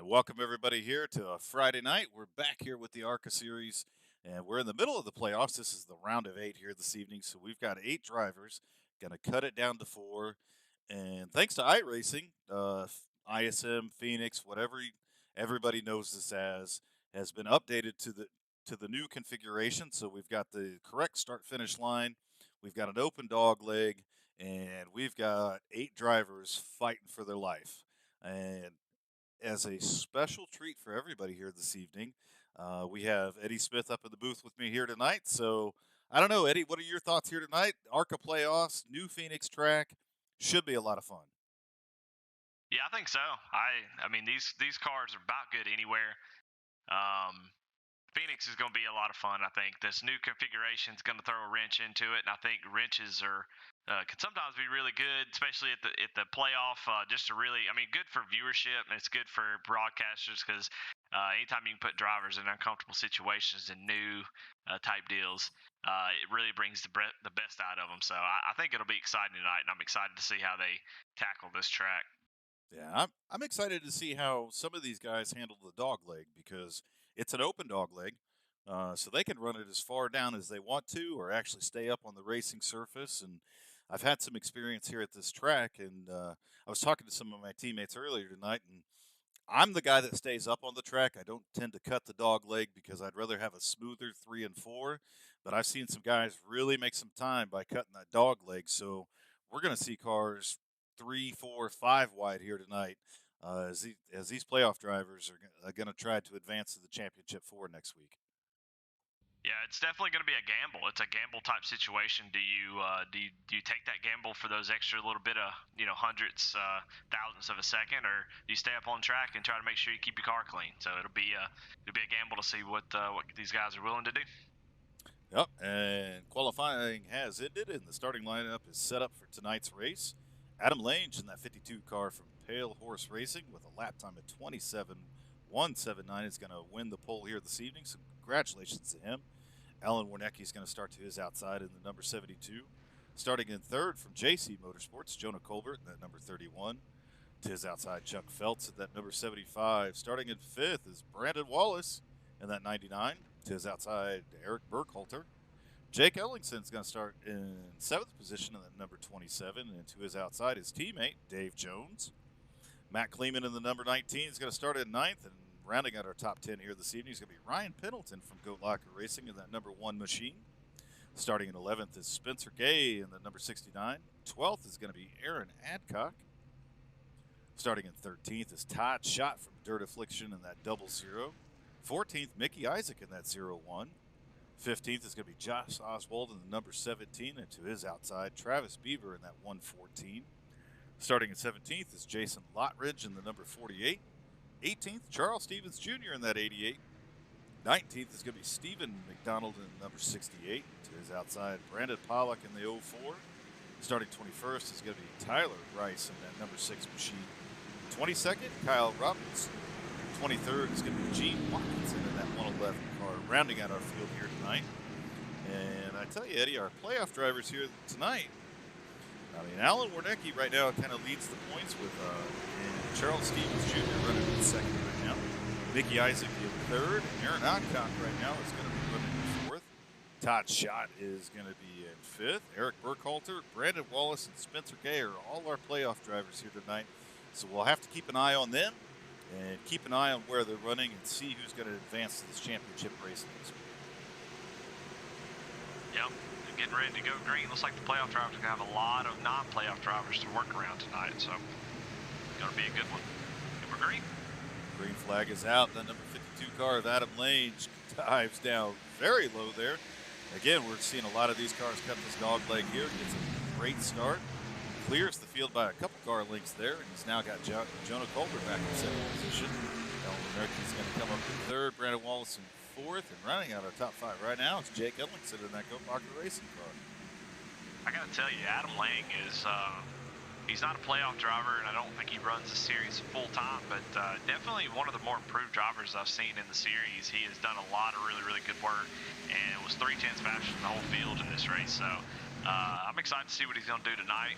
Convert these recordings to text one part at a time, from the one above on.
Welcome everybody here to a Friday night. We're back here with the ARCA series, and we're in the middle of the playoffs. This is the round of 8 here this evening, so we've got 8 drivers. Going to cut it down to 4, and thanks to iRacing, ISM, Phoenix, everybody knows this as, has been updated to the new configuration. So we've got the correct start-finish line, we've got an open dog leg, and we've got 8 drivers fighting for their life. And as a special treat for everybody here this evening, we have Eddie Smith up in the booth with me here tonight. So I don't know, Eddie, what are your thoughts here tonight? ARCA playoffs, new Phoenix track, should be a lot of fun. Yeah, I think so. I mean these cars are about good anywhere. Um, Phoenix is going to be a lot of fun. I think this new configuration is going to throw a wrench into it, and I think wrenches are can sometimes be really good, especially at the playoff. Just to really, I mean, good for viewership and it's good for broadcasters because anytime you can put drivers in uncomfortable situations and new type deals, it really brings the best out of them. So I think it'll be exciting tonight, and I'm excited to see how they tackle this track. Yeah, I'm excited to see how some of these guys handle the dog leg because it's an open dog leg, so they can run it as far down as they want to, or actually stay up on the racing surface. And I've had some experience here at this track, and I was talking to some of my teammates earlier tonight, and I'm the guy that stays up on the track. I don't tend to cut the dog leg because I'd rather have a smoother 3 and 4. But I've seen some guys really make some time by cutting that dog leg. So we're going to see cars 3, 4, 5 wide here tonight as these playoff drivers are going to try to advance to the championship 4 next week. Yeah, it's definitely going to be a gamble. It's a gamble type situation. Do you take that gamble for those extra little bit of hundreds, thousandths of a second, or do you stay up on track and try to make sure you keep your car clean? So it'll be a gamble to see what these guys are willing to do. Yep, and qualifying has ended, and the starting lineup is set up for tonight's race. Adam Lange in that 52 car from Pale Horse Racing with a lap time of 27.179 is going to win the pole here this evening, so congratulations to him. Alan Warnecki is going to start to his outside in the number 72. Starting in third from JC Motorsports, Jonah Colbert in that number 31. To his outside, Chuck Feltz at that number 75. Starting in fifth is Brandon Wallace in that 99. To his outside, Eric Burkhalter. Jake Ellington's going to start in seventh position in that number 27. And to his outside, his teammate, Dave Jones. Matt Kleeman in the number 19 is going to start in ninth. And rounding out our top 10 here this evening is going to be Ryan Pendleton from Goat Locker Racing in that number 1 machine. Starting in 11th is Spencer Gay in the number 69. 12th is going to be Aaron Adcock. Starting in 13th is Todd Schott from Dirt Affliction in that 00. 14th, Mickey Isaac in that 01. 15th is going to be Josh Oswald in the number 17. And to his outside, Travis Beaver in that 114. Starting in 17th is Jason Lottridge in the number 48. 18th, Charles Stevens Jr. in that 88. 19th is going to be Stephen McDonald in the number 68. To his outside, Brandon Pollock in the 04. Starting 21st is going to be Tyler Rice in that number 6 machine. 22nd, Kyle Roberts. 23rd is going to be Gene Watkinson in that 111 car, rounding out our field here tonight. And I tell you, Eddie, our playoff drivers here tonight, I mean, Alan Warnecki right now kind of leads the points with and Charles Stevens Jr. running in second right now. Mickey Isaac in third. And Aaron Adcock right now is going to be running in fourth. Todd Schott is going to be in fifth. Eric Burkhalter, Brandon Wallace, and Spencer Gay are all our playoff drivers here tonight. So we'll have to keep an eye on them and keep an eye on where they're running and see who's going to advance to this championship race next week. Yep, they're getting ready to go green. Looks like the playoff drivers are going to have a lot of non-playoff drivers to work around tonight. So it's going to be a good one. And we're green. Green flag is out. The number 52 car of Adam Lange dives down very low there. Again, we're seeing a lot of these cars cut this dog leg here. Gets a great start. Clears the field by a couple car lengths there. And he's now got Jonah Colbert back in second position. Alan is going to come up in third. Brandon Wallace in fourth. And running out our top 5 right now is Jake Ellington in that Goat Locker Racing car. I got to tell you, Adam Lang is he's not a playoff driver, and I don't think he runs the series full time, but definitely one of the more improved drivers I've seen in the series. He has done a lot of really, really good work, and it was 3/10 faster than the whole field in this race. So I'm excited to see what he's going to do tonight.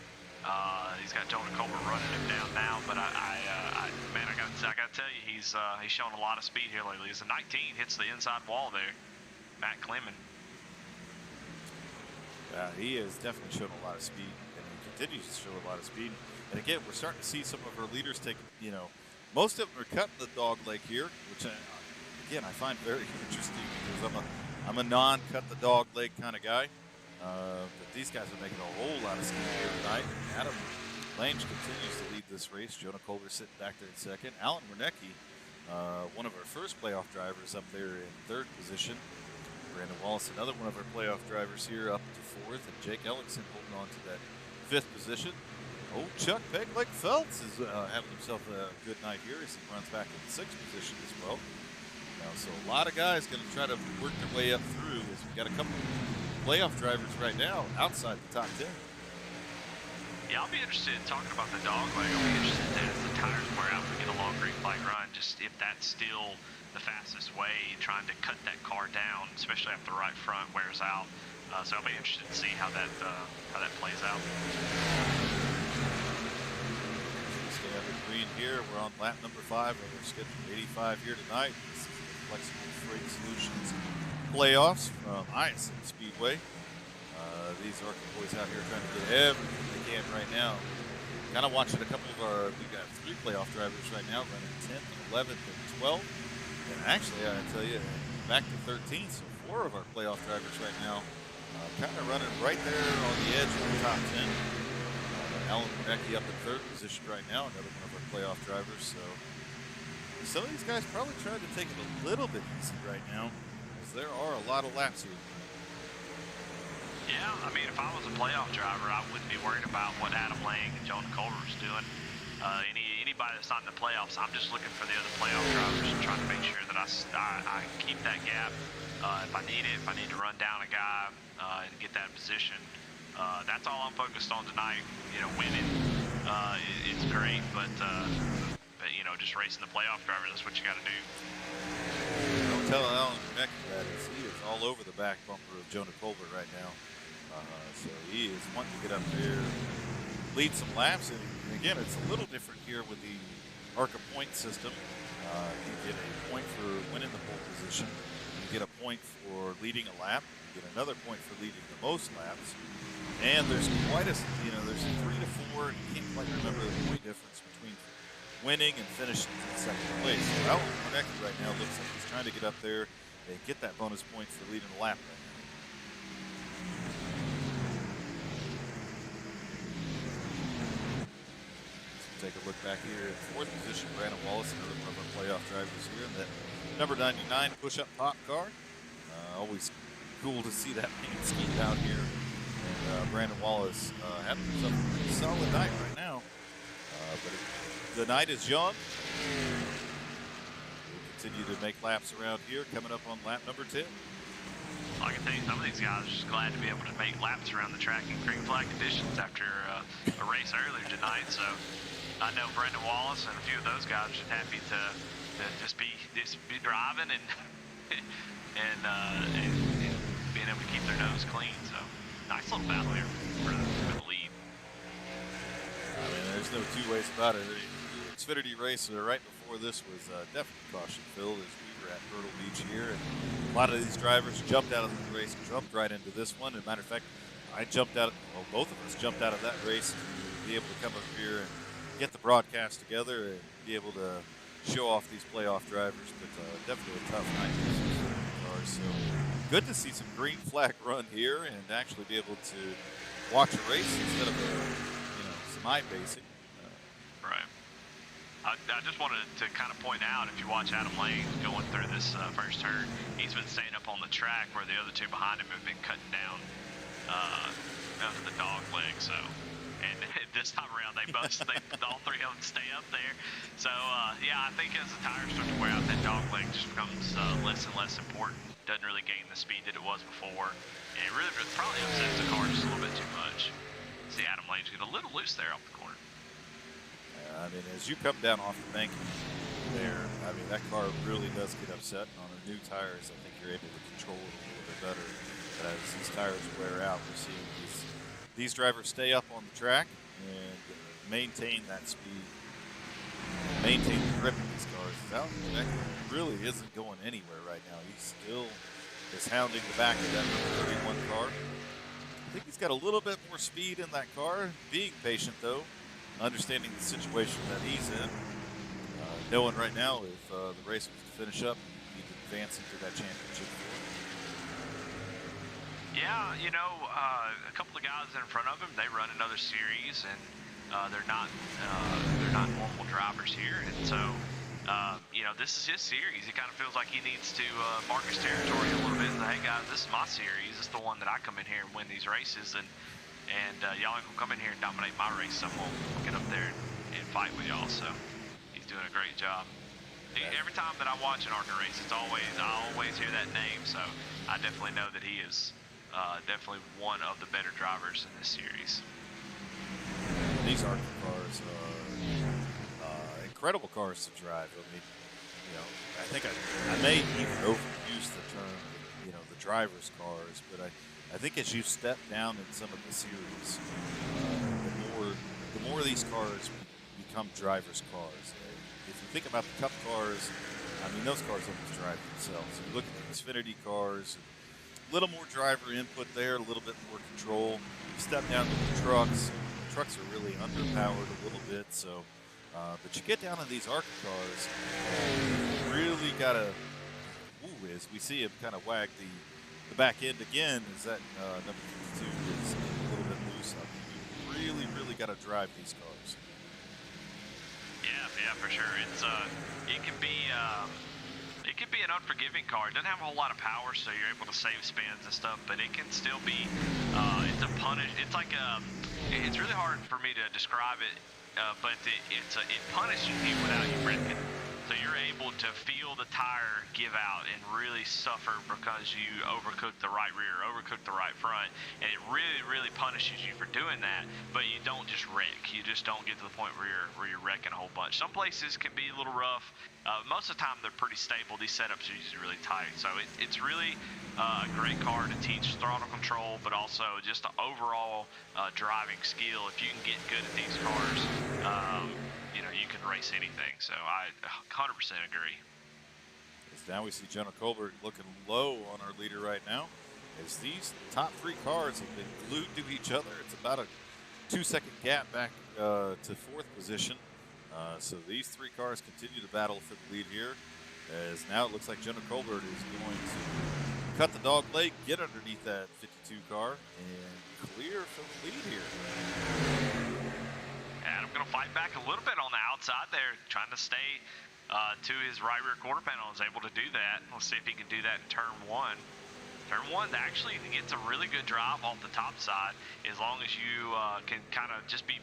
He's got Jonah Colbert running him down now, but man, I got to I got to tell you, he's shown a lot of speed here lately. He's a 19, hits the inside wall there. Matt Clemon. He has definitely shown a lot of speed, and he continues to show a lot of speed. And again, we're starting to see some of our leaders take, most of them are cutting the dog leg here, which, again, I find very interesting because I'm a non-cut the dog leg kind of guy. But these guys are making a whole lot of speed here tonight. Adam Lange continues to lead this race. Jonah Culver sitting back there in second. Alan Wernicke, one of our first playoff drivers, up there in third position. Brandon Wallace, another one of our playoff drivers here, up to fourth. And Jake Ellingson holding on to that fifth position. Old Chuck Pegleg Phelps is having himself a good night here as he runs back in the sixth position as well. So a lot of guys going to try to work their way up through as we've got a couple of playoff drivers right now outside the top 10. Yeah, I'll be interested in talking about the dog leg. I'll be interested in as the tires wear out to get a long green flag run, just if that's still the fastest way, trying to cut that car down, especially after the right front wears out. So I'll be interested to see how that plays out. Stay up in green here. We're on lap number 5 of our scheduled 85 here tonight. This is the Flexible Freight Solutions playoffs from ISM Speedway. These ARCA boys out here trying to get everything they can right now. Kind of watching a couple of we've got 3 playoff drivers right now running 10th, 11th, and 12th. And actually, I tell you, back to 13, so 4 of our playoff drivers right now kind of running right there on the edge of the top 10. Alan Wernicke up in third position right now, another one of our playoff drivers. So some of these guys probably trying to take it a little bit easy right now, because there are a lot of laps here. Yeah, I mean, if I was a playoff driver, I wouldn't be worried about what Adam Lang and Jonah Culver's doing. Anybody that's not in the playoffs, I'm just looking for the other playoff drivers and trying to make sure that I keep that gap. If I need it, if I need to run down a guy and get that position, that's all I'm focused on tonight. Winning, it's great, but just racing the playoff driver, that's what you got to do. Don't tell Alan Wernicke that he is all over the back bumper of Jonah Culver right now. So he is wanting to get up there, lead some laps, and again, it's a little different here with the ARCA point system. You get a point for winning the pole position. You get a point for leading a lap. You get another point for leading the most laps. And there's quite a, there's 3 to 4, and you can't quite remember the point difference between winning and finishing in second place. So Alan Wernicke right now looks like he's trying to get up there and get that bonus point for leading the lap right now. Take a look back here in fourth position, Brandon Wallace, another one of our playoff drivers here in that number 99 push-up pop car. Always cool to see that paint scheme down here. And Brandon Wallace having himself a pretty solid night right now. But the night is young. We'll continue to make laps around here, coming up on lap number 10. I can tell you, some of these guys are just glad to be able to make laps around the track in green flag conditions after a race earlier tonight. So I know Brendan Wallace and a few of those guys are just happy to just be driving and being able to keep their nose clean. So nice little battle here for the lead. I mean, there's no two ways about it. The Xfinity race right before this was definitely caution filled as we were at Myrtle Beach here, and a lot of these drivers jumped out of the race, jumped right into this one. As a matter of fact, both of us jumped out of that race to be able to come up here and get the broadcast together and be able to show off these playoff drivers. But definitely a tough night for some cars. So good to see some green flag run here and actually be able to watch a race instead of some iPacing. Right. I just wanted to kind of point out, if you watch Adam Lane going through this first turn, he's been staying up on the track where the other two behind him have been cutting down to the dog leg. So, and this time around, all three of them stay up there. So, yeah, I think as the tires start to wear out, that dog leg just becomes less and less important. Doesn't really gain the speed that it was before, and it really probably upsets the car just a little bit too much. See, Adam Lane's get a little loose there off the corner. I mean, as you come down off the bank there, I mean, that car really does get upset. On the new tires, I think you're able to control it a little bit better. But as these tires wear out, we're seeing these drivers stay up on the track and maintain that speed, maintain the grip of the these cars is Alan Ledecky really isn't going anywhere right now. He still is hounding the back of that number 31 car. I think he's got a little bit more speed in that car. Being patient, though, understanding the situation that he's in, knowing right now if the race was to finish up, he could advance into that championship. Yeah, a couple of guys in front of him, they run another series, and they're not normal drivers here, and so this is his series. It kind of feels like he needs to mark his territory a little bit and say, hey guys, this is my series. This is the one that I come in here and win these races, and y'all ain't gonna come in here and dominate my race. I'm gonna get up there and fight with y'all. So he's doing a great job. Every time that I watch an ARCA race, I always hear that name. So I definitely know that he is definitely one of the better drivers in this series. These ARCA cars are incredible cars to drive. I mean, I think I may even overuse the term, the driver's cars, but I think as you step down in some of the series, the more these cars become driver's cars. If you think about the Cup cars, I mean, those cars almost drive themselves. You look at the Xfinity cars, a little more driver input there, a little bit more control. You step down to the trucks. The trucks are really underpowered a little bit, so. But you get down in these ARCA cars, you really got to, as we see him kind of wag the back end again, is that number 52 is a little bit loose. I mean, you really got to drive these cars. Yeah, for sure. It can be an unforgiving car. It doesn't have a whole lot of power, so you're able to save spins and stuff, but it can still be, it's a punish. It's like it's really hard for me to describe it. But it punishes you without you wrecking. So you're able to feel the tire give out and really suffer because you overcooked the right rear, overcooked the right front, and it really punishes you for doing that. But you don't just wreck. You just don't get to the point where you're wrecking a whole bunch. Some places can be a little rough. Most of the time they're pretty stable. These setups are usually really tight. So it's really a great car to teach throttle control, but also just the overall driving skill. If you can get good at these cars, you can race anything. So I 100% agree. As now we see Jonah Colbert looking low on our leader right now. As these top three cars have been glued to each other, it's about a 2-second gap back to fourth position. So these three cars continue to battle for the lead here. As now it looks like Jonah Colbert is going to cut the dog leg, get underneath that 52 car, and clear for the lead here. And I'm going to fight back a little bit on the outside there, trying to stay to his right rear quarter panel. Is able to do that. We'll see if he can do that in turn one. Turn one actually gets a really good drive off the top side, as long as you can kind of just be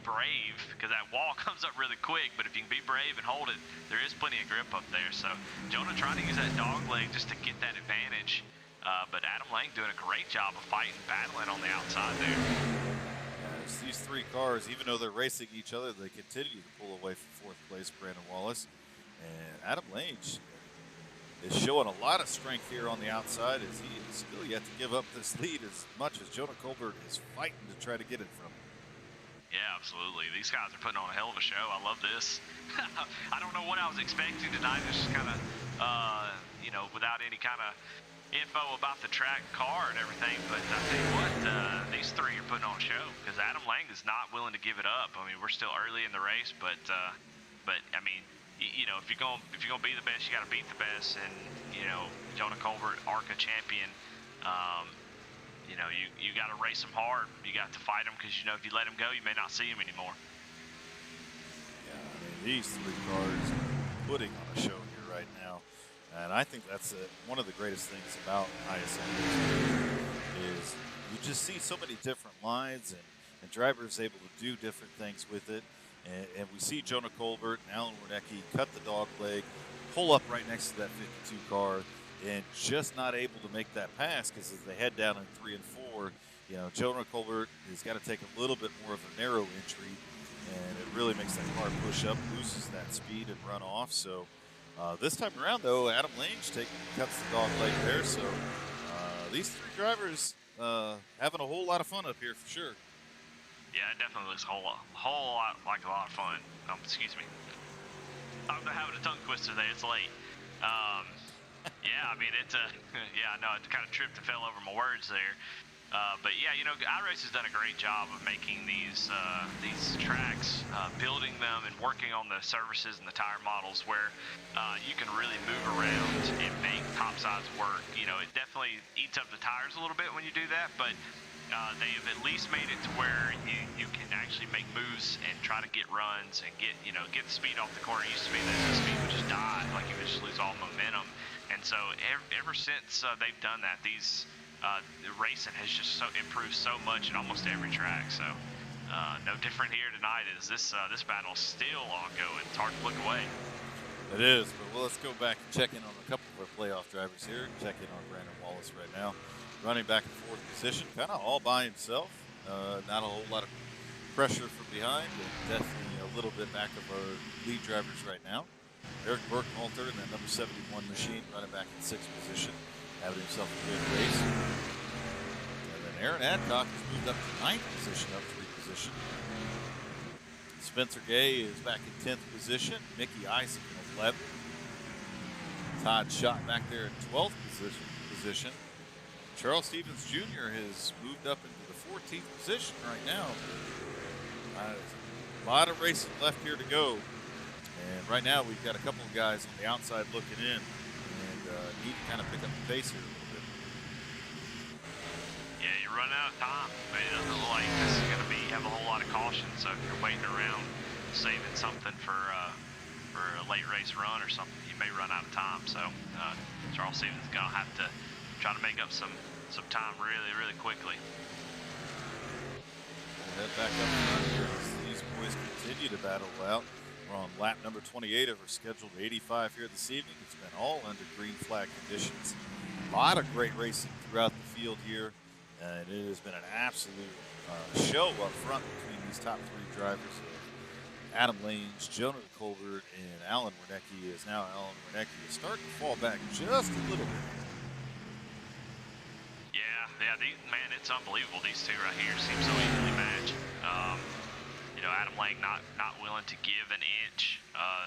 brave, because that wall comes up really quick. But if you can be brave and hold it, there is plenty of grip up there. So Jonah trying to use that dog leg just to get that advantage. But Adam Lang doing a great job of fighting, battling on the outside there. These three cars, even though they're racing each other, they continue to pull away from fourth place Brandon Wallace. And Adam Lange is showing a lot of strength here on the outside, as he is still yet to give up this lead as much as Jonah Colbert is fighting to try to get it from him. Yeah, absolutely. These guys are putting on a hell of a show. I love this. I don't know what I was expecting tonight. It's just kind of, without any kind of info about the track, car, and everything. But I tell you what, these three are putting on a show, because Adam Lang is not willing to give it up. I mean, we're still early in the race, but I mean, if you're going to be the best, you got to beat the best. And Jonah Colbert, ARCA champion. You got to race him hard. You got to fight him, because if you let him go, you may not see him anymore. Yeah, I mean, these three cars are putting on a show here right now. And I think that's one of the greatest things about ISM is you just see so many different lines, and drivers able to do different things with it. And we see Jonah Colbert and Alan Wernecke cut the dog leg, pull up right next to that 52 car, and just not able to make that pass, because as they head down in 3 and 4, Jonah Colbert has got to take a little bit more of a narrow entry, and it really makes that car push up, loses that speed, and run off. So this time around, though, Adam Lange cuts the dog leg there. So these three drivers having a whole lot of fun up here for sure. Yeah, it definitely looks a whole lot like a lot of fun. Excuse me. I'm having a tongue twister there. It's late. Yeah, I mean, it's a yeah, no, it kind of tripped and fell over my words there. But yeah, you know, iRace has done a great job of making these tracks, building them and working on the surfaces and the tire models where you can really move around and make topsides work. You know, it definitely eats up the tires a little bit when you do that, but they have at least made it to where you can actually make moves and try to get runs and get the speed off the corner. It used to be that the speed would just die, like you would just lose all momentum. And so ever since they've done that, the racing has just improved so much in almost every track. So no different here tonight. Is this battle's still ongoing? It's hard to look away. It is, but let's go back and check in on a couple of our playoff drivers here. Check in on Brandon Wallace right now, running back in fourth position, kind of all by himself. Not a whole lot of pressure from behind, but definitely a little bit back of our lead drivers right now. Eric Burkhalter in that number 71 machine, running back in sixth position, having himself a good race. And then Aaron Adcock has moved up to ninth position, up 3 position. Spencer Gay is back in 10th position. Mickey Isaac in 11th. Todd Schott back there in 12th position. Charles Stevens Jr. has moved up into the 14th position right now. A lot of racing left here to go. And right now we've got a couple of guys on the outside looking in and need to kind of pick up the pace here a little bit. Yeah, you're running out of time. I mean, it doesn't look like this is going to have a whole lot of caution. So if you're waiting around saving something for a late race run or something, you may run out of time. So Charles Stevens is going to have to try to make up some time really, really quickly. We'll head back up front here as these boys continue to battle out. We're on lap number 28 of our scheduled 85 here this evening. It's been all under green flag conditions. A lot of great racing throughout the field here, and it has been an absolute show up front between these top 3 drivers. Adam Lange, Jonah Colbert, and Alan Wernecke. Is now Alan Wernecke is starting to fall back just a little bit. Yeah, man, it's unbelievable. These two right here seem so evenly matched. You know, Adam Lang not willing to give an inch,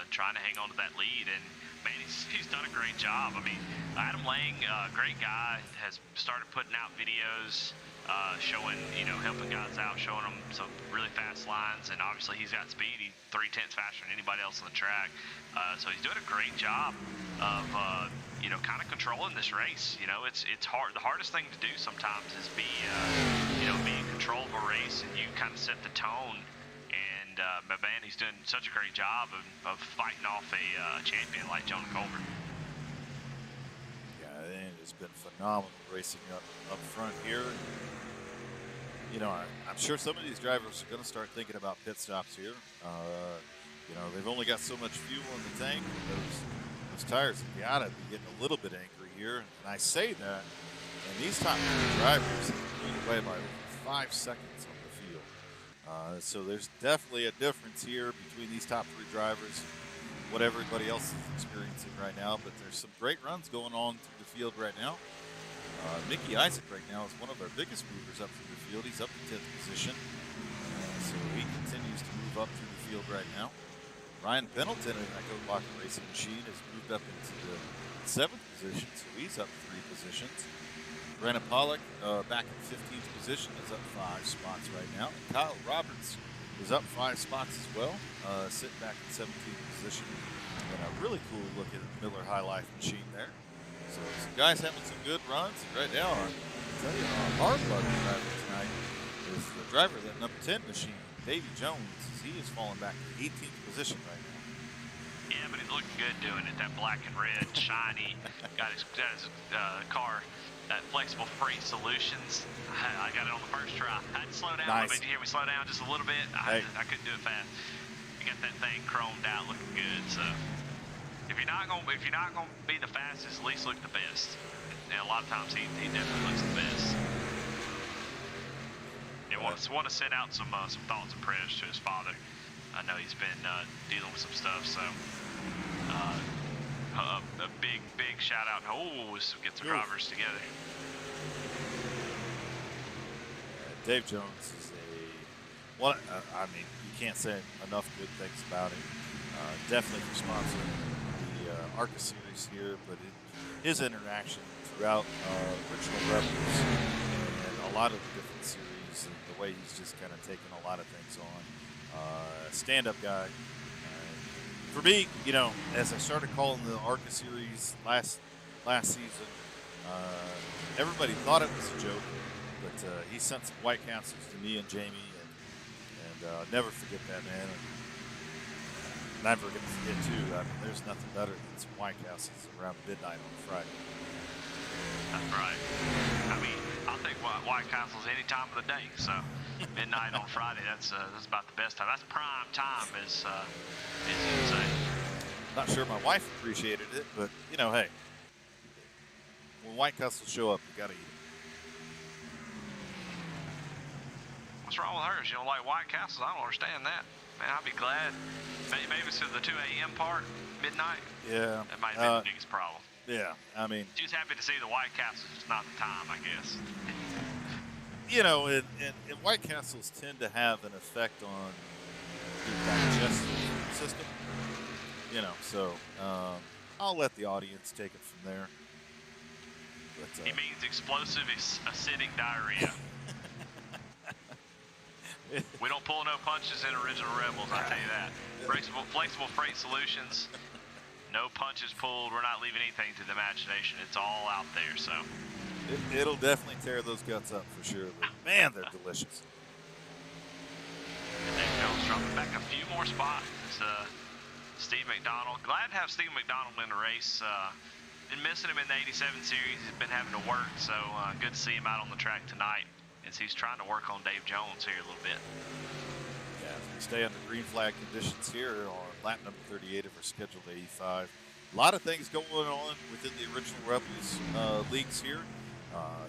trying to hang on to that lead, and man, he's done a great job. I mean, Adam Lang, great guy, has started putting out videos showing, helping guys out, showing them some really fast lines, and obviously he's got speed. He's 3/10 faster than anybody else on the track, so he's doing a great job of kind of controlling this race. It's hard. The hardest thing to do sometimes is be in control of a race, and you kind of set the tone. And but man, he's doing such a great job of fighting off a champion like Jonah Colbert. Yeah, and it's been phenomenal racing up front here. I'm sure some of these drivers are going to start thinking about pit stops here. They've only got so much fuel in the tank. Those tires have got to be getting a little bit angry here. And I say that, and these top 3 drivers have moved away by over 5 seconds on the field. So there's definitely a difference here between these top 3 drivers, what everybody else is experiencing right now. But there's some great runs going on through the field right now. Mickey Isaac right now is one of our biggest movers up through the field. He's up in 10th position. So he continues to move up through the field right now. Ryan Pendleton in that Go-Locker Racing machine has moved up into the 7th position, so he's up 3 positions. Brandon Pollock back in 15th position is up 5 spots right now. And Kyle Roberts is up 5 spots as well, sitting back in 17th position. And a really cool looking Miller High Life machine there. So some guys having some good runs. And right now, I'll tell you, our hard luck driver tonight is the driver of that number 10 machine, Davey Jones. He is falling back to 18th position right now. Yeah, but he's looking good doing it. That black and red, shiny. got his car, that Flexible Freight Solutions. I got it on the first try. I had to slow down. Nice. Did you hear me slow down just a little bit? I couldn't do it fast. You got that thing chromed out, looking good. So if you're not gonna be the fastest, at least look the best. And a lot of times he definitely looks the best. I want to send out some thoughts and prayers to his father. I know he's been dealing with some stuff, so a big shout out. Get the drivers together. Dave Jones is you can't say enough good things about him. definitely for sponsoring the ARCA series here, but his interaction throughout Original Rebels and a lot of the different series, and the way he's just kind of taken a lot of things on. Stand-up guy. For me, as I started calling the ARCA series last season, everybody thought it was a joke, but he sent some White Castles to me and Jamie, and never forget that, man. And never going to forget, too. I mean, there's nothing better than some White Castles around midnight on Friday. That's right. I mean, I'll take White Castles any time of the day. So midnight on Friday, that's about the best time. That's prime time, is you say. Not sure my wife appreciated it, but hey, when White Castles show up, you got to eat them. What's wrong with her? She don't like White Castles? I don't understand that. Man, I'll be glad. Maybe it's the 2 a.m. part, midnight. Yeah. That might be the biggest problem. Yeah, I mean, she's happy to see the White Castles. It's not the time, I guess. And White Castles tend to have an effect on your digestive system. So I'll let the audience take it from there. But, he means explosive acidic diarrhea. We don't pull no punches in Original Rebels, I tell you that. Flexible freight solutions. No punches pulled. We're not leaving anything to the imagination. It's all out there. So it'll definitely tear those guts up for sure. But man, they're delicious. And Dave Jones dropping back a few more spots. Steve McDonald. Glad to have Steve McDonald in the race. Been missing him in the 87 series. He's been having to work. So good to see him out on the track tonight as he's trying to work on Dave Jones here a little bit. Yeah, we stay under green flag conditions here on lap number 38 of our scheduled 85. A lot of things going on within the Original Rebels leagues here.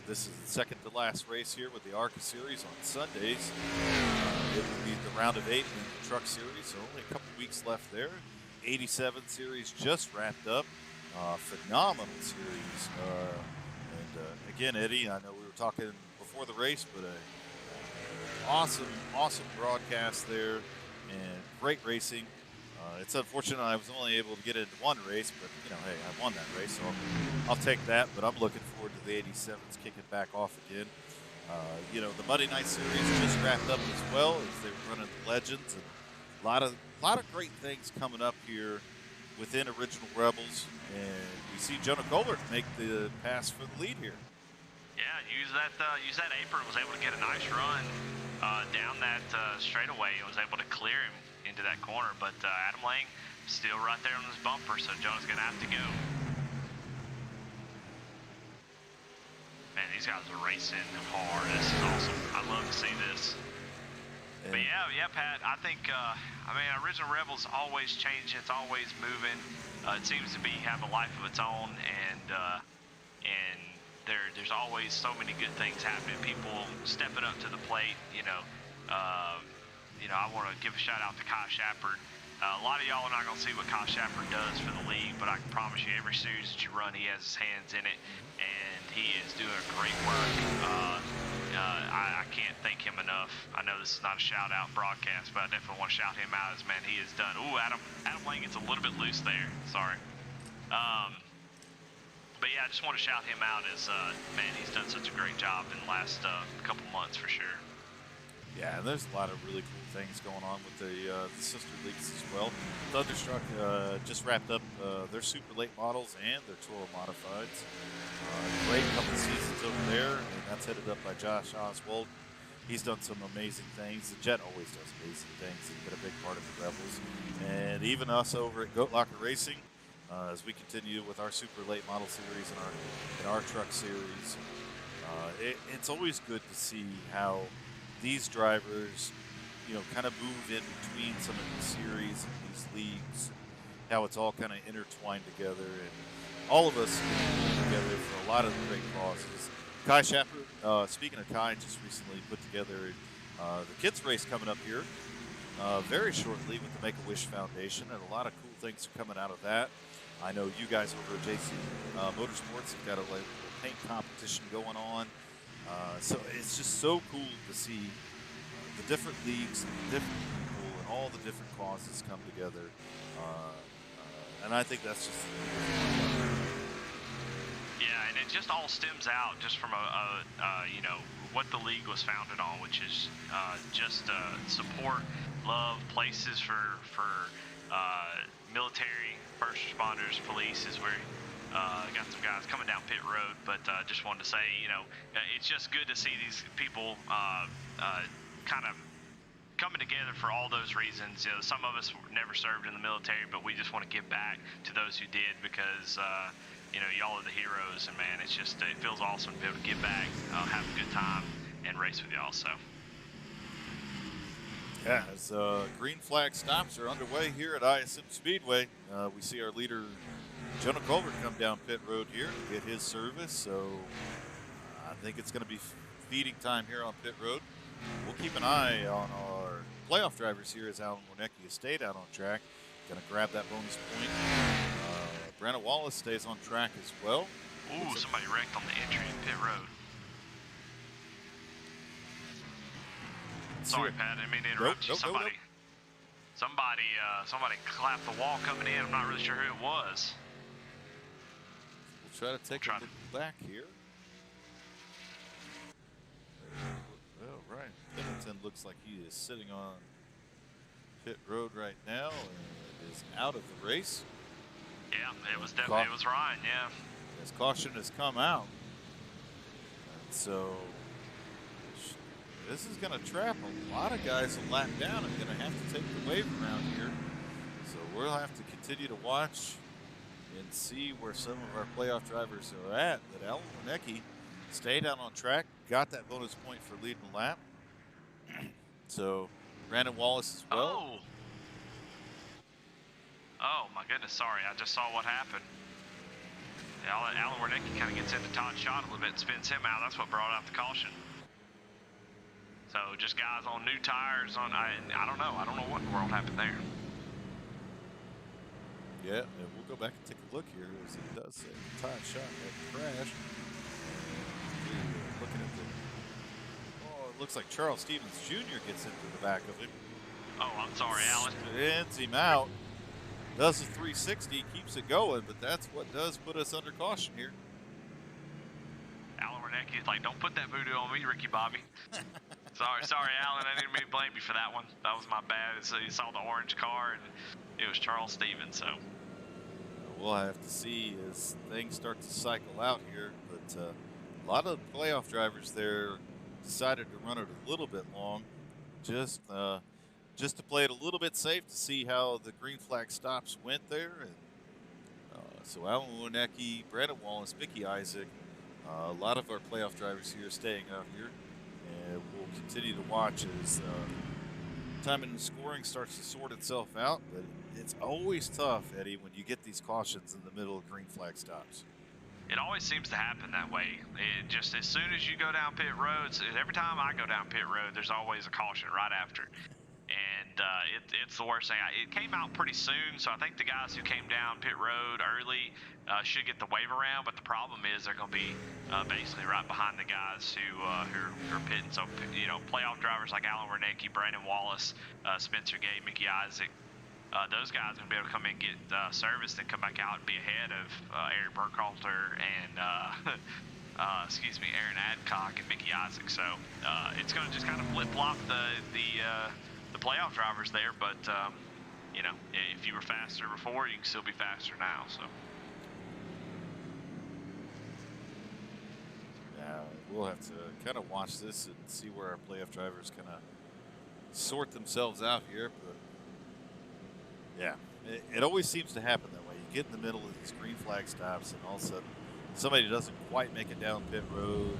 This is the second to last race here with the ARCA series on Sundays. It will be the round of 8 in the truck series, so only a couple weeks left there. 87 series just wrapped up. Phenomenal series. And again, Eddie, I know we were talking before the race, but awesome broadcast there and great racing. It's unfortunate I was only able to get into one race, but hey, I won that race, so I'll take that. But I'm looking forward to the 87s kicking back off again. The Monday Night Series just wrapped up as well as they were running the Legends, and a lot of great things coming up here within Original Rebels. And we see Jonah Kohler make the pass for the lead here. Yeah, use that apron. Was able to get a nice run down that straightaway. And was able to clear him into that corner. But Adam Lang still right there on his bumper, so Jonah's gonna have to go. Man, these guys are racing hard. This is awesome. I love to see this. But yeah, Pat. I think Original Rebels always changing. It's always moving. It seems to have a life of its own, and there's always so many good things happening. People stepping up to the plate. I want to give a shout out to Kyle Shepard. A lot of y'all are not going to see what Kyle Shepard does for the league, but I can promise you, every series that you run, he has his hands in it, and he is doing great work. I can't thank him enough. I know this is not a shout-out broadcast, but I definitely want to shout him out as, man, he has done. Ooh, Adam Lang gets a little bit loose there. Sorry. But yeah, I just want to shout him out as, man, he's done such a great job in the last couple months for sure. Yeah, and there's a lot of really cool things going on with the sister leagues as well. Thunderstruck just wrapped up their super late models and their Toro modifieds. Great couple of seasons over there, and that's headed up by Josh Oswald. He's done some amazing things. The Jet always does amazing things. He's been a big part of the Rebels. And even us over at Goat Locker Racing, as we continue with our super late model series and our truck series, it's always good to see how these drivers, kind of move in between some of these series and these leagues, how it's all kind of intertwined together, and all of us working together for a lot of great causes. Kai Shepard, speaking of Kai, just recently put together the kids race coming up here very shortly with the Make-A-Wish Foundation, and a lot of cool things are coming out of that. I know you guys over at JC Motorsports have got a little paint competition going on. So it's just so cool to see the different leagues and the different people and all the different causes come together, and I think that's just. Yeah, and it just all stems out just from you know, what the league was founded on, which is just support, love, places for military, first responders, police is where. Got some guys coming down pit road, but just wanted to say, you know, it's just good to see these people kind of coming together for all those reasons. You know, some of us never served in the military, but we just want to give back to those who did because, you know, y'all are the heroes, and man, it's just, it feels awesome to be able to give back, have a good time, and race with y'all. So. Yeah, as green flag stops are underway here at ISM Speedway. We see our leader, Jonah Culver, come down pit road here to get his service. So I think it's going to be feeding time here on pit road. We'll keep an eye on our playoff drivers here as Alan Warnecki has stayed out on track. Going to grab that bonus point. Brandon Wallace stays on track as well. Ooh, somebody wrecked on the entry in pit road. Sorry, Pat, I didn't mean to interrupt you. Somebody clapped the wall coming in. I'm not really sure who it was. We'll try to take a look back here. Well, Ryan Pennington looks like he is sitting on pit road right now and is out of the race. Yeah, it was definitely it was Ryan. Yeah. His caution has come out, and so. This is going to trap a lot of guys a lap down and going to have to take the wave around here. So we'll have to continue to watch and see where some of our playoff drivers are at. But Alan Warnecki stayed out on track, got that bonus point for leading the lap. So Brandon Wallace as well. Oh my goodness, sorry. I just saw what happened. Alan Warnecki kind of gets into Todd Schott a little bit and spins him out. That's what brought out the caution. So just guys on new tires on, I don't know what in the world happened there. Yeah, and we'll go back and take a look here as it does say Todd Schott had crashed. Looking at it looks like Charles Stevens Jr. gets into the back of him. Oh, I'm sorry, Alan. Spins him out. Does a 360, keeps it going, but that's what does put us under caution here. Alan Warnecki is like, don't put that voodoo on me, Ricky Bobby. Sorry, Alan. I didn't mean to blame you for that one. That was my bad. So you saw the orange car, and it was Charles Stevens. So we'll have to see as things start to cycle out here. But a lot of playoff drivers there decided to run it a little bit long, just to play it a little bit safe to see how the green flag stops went there. And so Alan Warnecki, Brandon Wallace, Mickey Isaac, a lot of our playoff drivers here staying out here. And we'll continue to watch as time and scoring starts to sort itself out. But it's always tough, Eddie, when you get these cautions in the middle of green flag stops. It always seems to happen that way. It just as soon as you go down pit roads, every time I go down pit road, there's always a caution right after. And it's the worst thing. It came out pretty soon, so I think the guys who came down pit road early should get the wave around. But the problem is they're going to be basically right behind the guys who are pitting. So you know, playoff drivers like Alan Warnecki, Brandon Wallace, Spencer Gay, Mickey Isaac, those guys are going to be able to come in and get service and come back out and be ahead of Eric Burkhalter and Aaron Adcock and Mickey Isaac. So it's going to just kind of flip flop the playoff drivers there, but you know, if you were faster before, you can still be faster now. So yeah, we'll have to kind of watch this and see where our playoff drivers kind of sort themselves out here. But yeah, it always seems to happen that way. You get in the middle of these green flag stops, and all of a sudden somebody doesn't quite make it down pit road,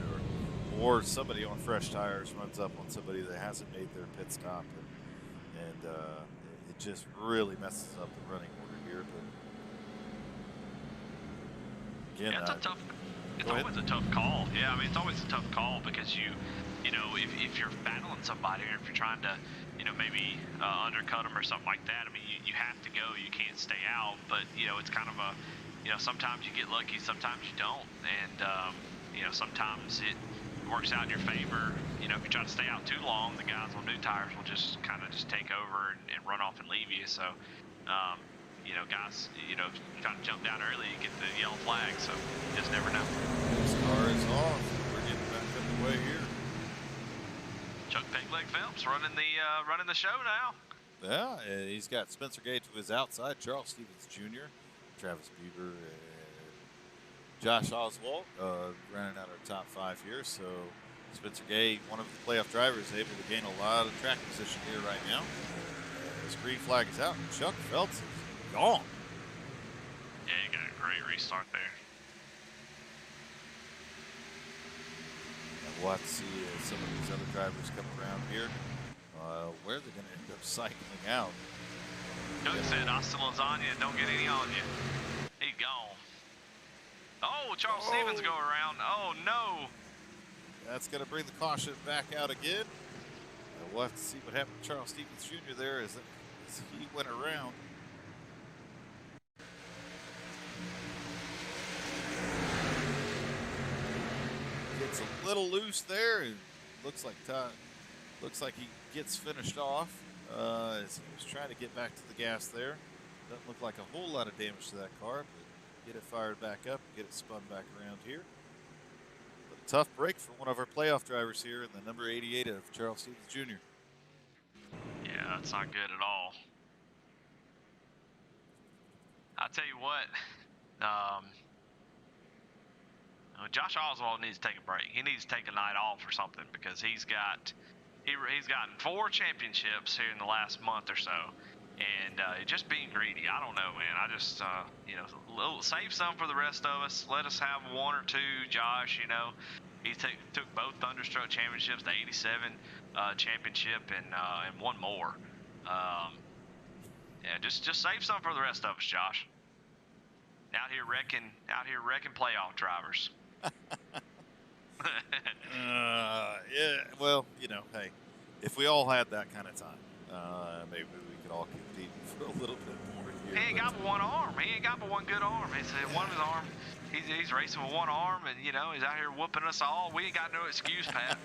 or somebody on fresh tires runs up on somebody that hasn't made their pit stop. And it just really messes up the running order here. But again, yeah, it's always a tough call. Yeah, I mean, it's always a tough call because you know, if you're battling somebody, or if you're trying to, you know, maybe undercut them or something like that, I mean, you have to go. You can't stay out. But you know, it's kind of a, you know, sometimes you get lucky, sometimes you don't, and you know, sometimes it works out in your favor. you know, if you try to stay out too long, the guys on new tires will just kind of just take over and run off and leave you. So, you know, guys, you know, try to jump down early, you get the yellow flag. So you just never know. This car is off. We're getting back underway here. Chuck Pegleg Phelps running the show now. Yeah, he's got Spencer Gay to his outside, Charles Stevens Jr., Travis Bieber, and Josh Oswald running out our top 5 here. So Spencer Gay, one of the playoff drivers, able to gain a lot of track position here right now. His green flag is out, and Chuck Phelps is gone. Yeah, you got a great restart there. And we'll have to see some of these other drivers come around here. Where they're going to end up cycling out. Doug said, hasta lasagna, don't get any on you. He's gone. Oh, Charles Stevens go around. Oh, no. That's going to bring the caution back out again. We'll have to see what happened to Charles Stevens Jr. there as he went around. Gets a little loose there. And looks like he gets finished off as he was trying to get back to the gas there. Doesn't look like a whole lot of damage to that car, but get it fired back up and get it spun back around here. But a tough break for one of our playoff drivers here in the number 88 of Charles Stevens Jr. Yeah, that's not good at all. I'll tell you what, Josh Oswald needs to take a break. He needs to take a night off or something because he's gotten 4 championships here in the last month or so, and just being greedy. I don't know, man. I just you know, save some for the rest of us. Let us have 1 or 2. Josh, you know, he took both Thunderstruck championships, the '87 championship, and 1 more. Yeah, just save some for the rest of us, Josh. Out here wrecking playoff drivers. Yeah, well, you know, hey, if we all had that kind of time, maybe we could all compete for a little bit more here. He ain't got but 1 arm. He ain't got but 1 good arm. He said one of his arm, he's racing with 1 arm, and you know he's out here whooping us all. We ain't got no excuse, Pat.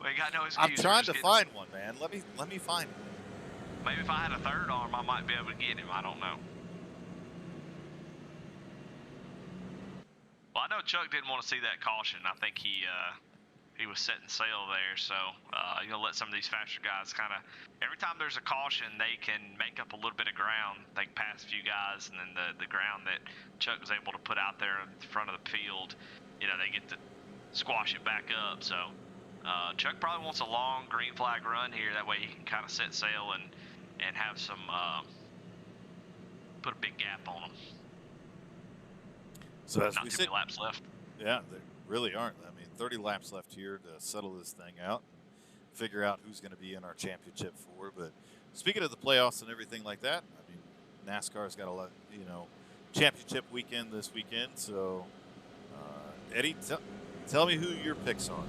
We ain't got no excuse. I'm trying to find one, man. Let me find one. Maybe if I had a 3rd arm, I might be able to get him. I don't know. Well, I know Chuck didn't want to see that caution. I think he was setting sail there, so you know, let some of these faster guys kind of, every time there's a caution, they can make up a little bit of ground. They can pass a few guys, and then the ground that Chuck was able to put out there in front of the field, you know, they get to squash it back up. So Chuck probably wants a long green flag run here. That way he can kind of set sail and have some put a big gap on them. So as not we too sit, many laps left. Yeah, there really aren't. I mean, 30 laps left here to settle this thing out, figure out who's going to be in our championship for. But speaking of the playoffs and everything like that, I mean, NASCAR's got a lot, you know, championship weekend this weekend. So, Eddie, tell me who your picks are.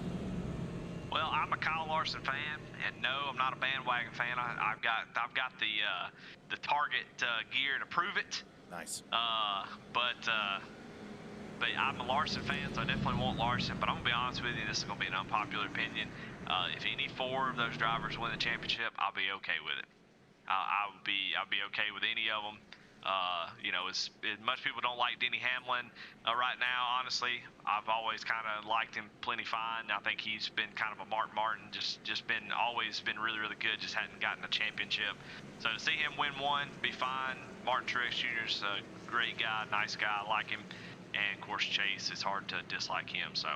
Well, I'm a Kyle Larson fan, and no, I'm not a bandwagon fan. I've got the Target gear to prove it. Nice. But I'm a Larson fan, so I definitely want Larson. But I'm gonna be honest with you, this is gonna be an unpopular opinion. If any 4 of those drivers win the championship, I'll be okay with it. I'll be okay with any of them. You know, as much people don't like Denny Hamlin right now, honestly, I've always kind of liked him plenty fine. I think he's been kind of a Mark Martin, always been really, really good, just hadn't gotten a championship. So to see him win one, be fine. Martin Truex Jr.'s a great guy, nice guy, I like him. And of course Chase, it's hard to dislike him. So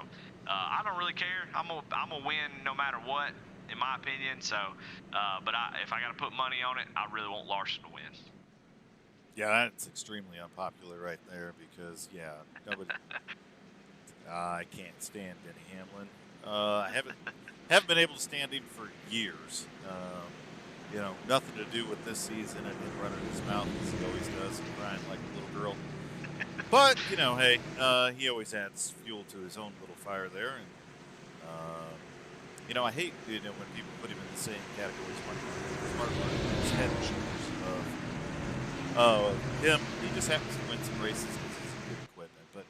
I don't really care. I'm gonna win no matter what, in my opinion. So, but if I got to put money on it, I really want Larson to win. Yeah, that's extremely unpopular right there because, yeah, nobody. I can't stand Denny Hamlin. I haven't been able to stand him for years. You know, nothing to do with this season and him running his mouth as he always does and crying like a little girl. But, you know, hey, he always adds fuel to his own little fire there. And, you know, I hate, you know, when people put him in the same category as Mark Martin. His head and shoulders of him. He just happens to win some races because he's good equipment. But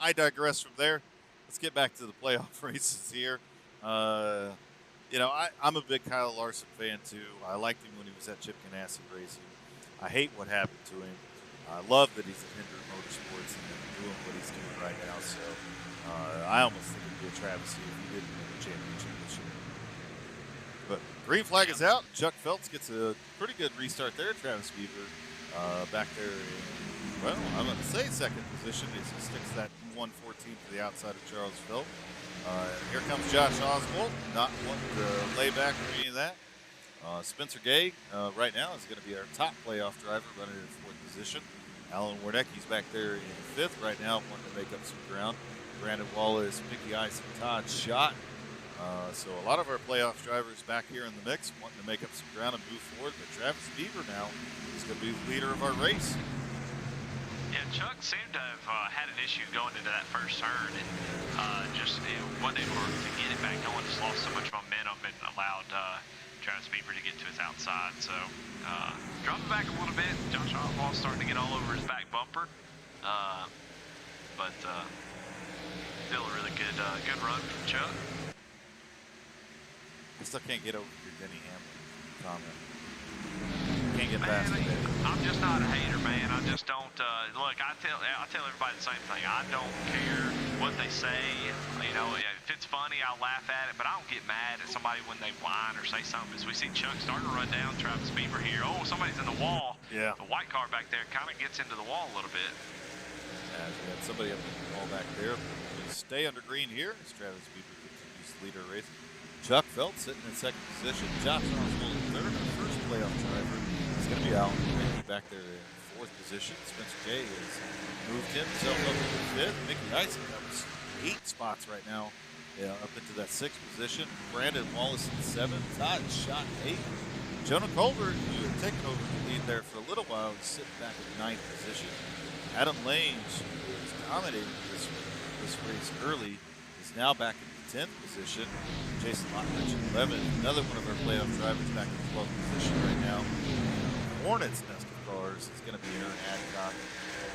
I digress from there. Let's get back to the playoff races here. You know, I'm a big Kyle Larson fan too. I liked him when he was at Chip Ganassi Racing. I hate what happened to him. I love that he's at Hendrick Motorsports and doing what he's doing right now. So I almost think it'd be a travesty if he didn't win the championship this year. But green flag is out. Chuck Phelps gets a pretty good restart there. Travis Beaver back there in, well, I'm going to say second position as he sticks that 114 to the outside of Charles Phelps. Here comes Josh Oswald, not wanting to lay back or any of that. Spencer Gay right now is going to be our top playoff driver, running in fourth position. Alan Warnecki's back there in fifth right now, wanting to make up some ground. Brandon Wallace, Mickey Ice, and Todd Schott. So a lot of our playoff drivers back here in the mix, wanting to make up some ground and move forward. But Travis Beaver now is going to be the leader of our race. Yeah, Chuck seemed to have had an issue going into that first turn and just wasn't able to get it back going. Just lost so much momentum and allowed Travis Beaver to get to his outside. So dropping back a little bit. Josh Oswald starting to get all over his back bumper. But still a really good run from Chuck. I still can't get over your Denny Hamlin comment. Can't get past it. I'm just not a hater, man. I just don't look. I tell everybody the same thing. I don't care what they say. You know, if it's funny, I'll laugh at it. But I don't get mad at somebody when they whine or say something. As we see Chuck starting to run down Travis Beaver here. Oh, somebody's in the wall. Yeah. The white car back there kind of gets into the wall a little bit. Yeah, we got somebody up in the wall back there. We stay under green here as Travis Beaver continues to lead our race. Chuck Phelps sitting in second position. Josh Oswald in third. Our first playoff driver is going to be Alan Warnecki back there in fourth position. Spencer Gay has moved himself up into fifth. Mickey Ison comes 8 spots right now, up into that sixth position. Brandon Wallace in seventh. Todd Schott in eighth. Jonah Colbert, who had taken over the lead there for a little while, is sitting back in ninth position. Adam Lange, who was dominating this race early, is now back in 10th position. Jason Lockridge in 11th. Another one of our playoff drivers back in 12th position right now. Hornets nest of cars is going to be Aaron Adcock.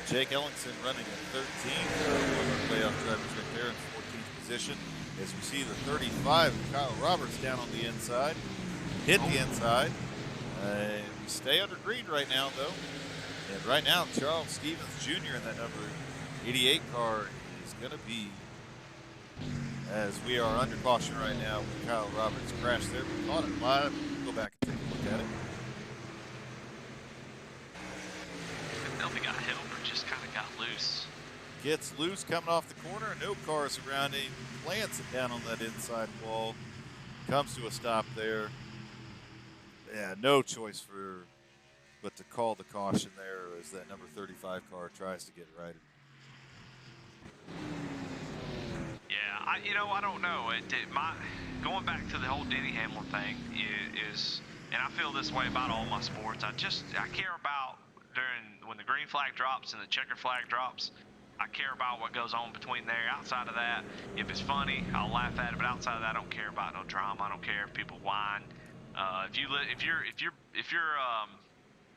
Jake Ellingson running at 13th. One of our playoff drivers right there in 14th position. As we see the 35, Kyle Roberts down on the inside. Hit the inside. We stay under green right now, though. And right now, Charles Stevens Jr. in that number 88 car is going to be, as we are under caution right now with Kyle Roberts crashed there. We caught it live. We'll go back and take a look at it. I don't think I held, but just kind of got loose. Gets loose coming off the corner. No car surrounding. Plants it down on that inside wall. Comes to a stop there. Yeah, no choice but to call the caution there as that number 35 car tries to get righted. Yeah, I don't know. Going back to the whole Denny Hamlin thing is, and I feel this way about all my sports. I care about when the green flag drops and the checkered flag drops. I care about what goes on between there. Outside of that, if it's funny, I'll laugh at it. But outside of that, I don't care about no drama. I don't care if people whine.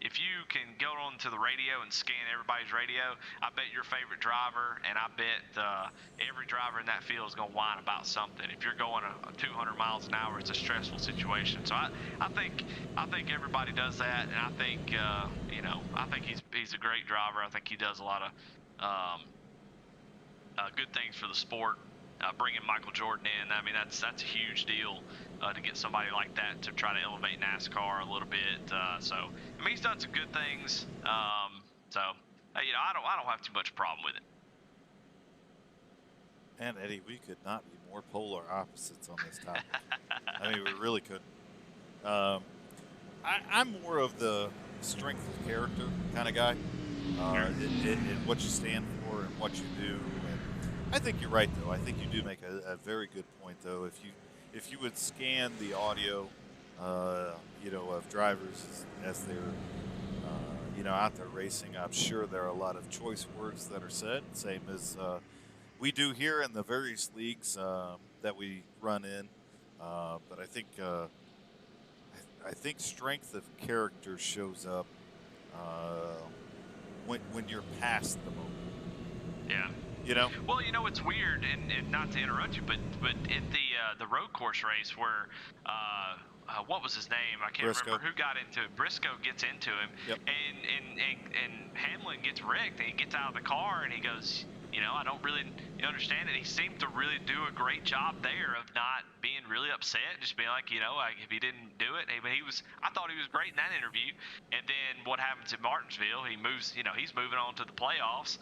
If you can go onto the radio and scan everybody's radio, I bet your favorite driver, and I bet every driver in that field is going to whine about something. If you're going 200 miles an hour, it's a stressful situation. So I think everybody does that, and I think I think he's a great driver. I think he does a lot of good things for the sport. Bringing Michael Jordan in, I mean that's a huge deal to get somebody like that to try to elevate NASCAR a little bit. So I mean he's done some good things. I don't have too much problem with it. And Eddie, we could not be more polar opposites on this topic. I mean, we really couldn't. I'm more of the strength of character kind of guy, in what you stand for and what you do. I think you're right, though. I think you do make a very good point, though. If you would scan the audio, of drivers as they're, out there racing, I'm sure there are a lot of choice words that are said, same as we do here in the various leagues that we run in. But I think strength of character shows up when you're past the moment. Yeah. You know? Well, it's weird, and not to interrupt you, but at the the road course race where what was his name? I can't Briscoe. remember who got into it. Briscoe gets into him, Yep. and Hamlin gets wrecked, and he gets out of the car, and he goes, I don't really understand it. He seemed to really do a great job there of not being really upset, just being like, if he didn't do it, but I thought he was great in that interview. And then what happens in Martinsville? He moves, he's moving on to the playoffs,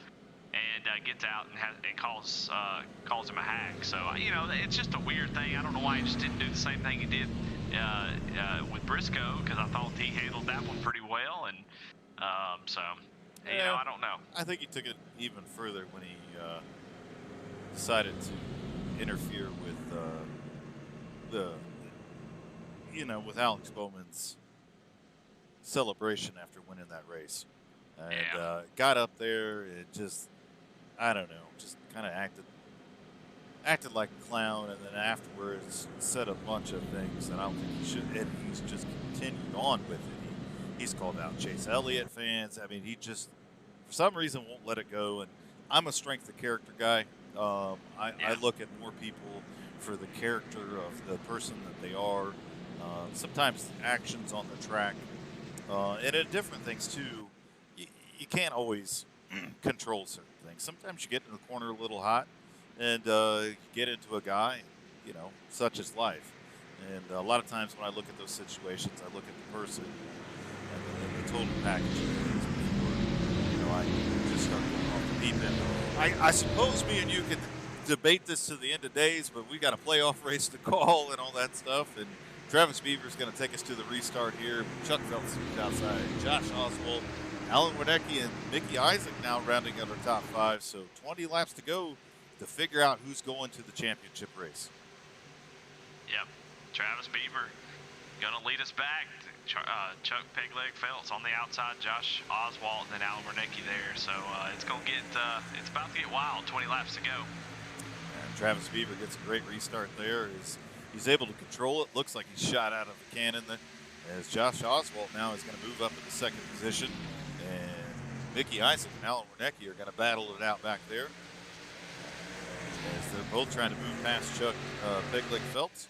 and gets out and calls him a hack. So it's just a weird thing. I don't know why he just didn't do the same thing he did with Briscoe, because I thought he handled that one pretty well. And I don't know. I think he took it even further when he decided to interfere with with Alex Bowman's celebration after winning that race, and got up there and just, I don't know, just kind of acted like a clown, and then afterwards said a bunch of things that I don't think he should, and he's just continued on with it. He's called out Chase Elliott fans. I mean, he just, for some reason, won't let it go. And I'm a strength of character guy. I look at more people for the character of the person that they are. Sometimes actions on the track, and in different things too. You can't always control certain things. Sometimes you get in the corner a little hot, and you get into a guy, such is life. And a lot of times when I look at those situations, I look at the person and the total package of things before, I just start going off the deep end. I suppose me and you could debate this to the end of days, but we got a playoff race to call and all that stuff. And Travis Beaver's going to take us to the restart here. Chuck Phelps is outside. Josh Oswald, Alan Wernecki, and Mickey Isaac now rounding out our top 5. So 20 laps to go to figure out who's going to the championship race. Yep. Travis Beaver going to lead us back. Chuck Pegleg Phelps on the outside, Josh Oswalt, and then Alan Wernecki there. So it's going to get, it's about to get wild. 20 laps to go. And Travis Beaver gets a great restart there. He's able to control it. Looks like he's shot out of the cannon there. As Josh Oswalt now is going to move up into second position. And Mickey Isaac and Alan Wernecki are going to battle it out back there, as they're both trying to move past Chuck Pegleg Phelps.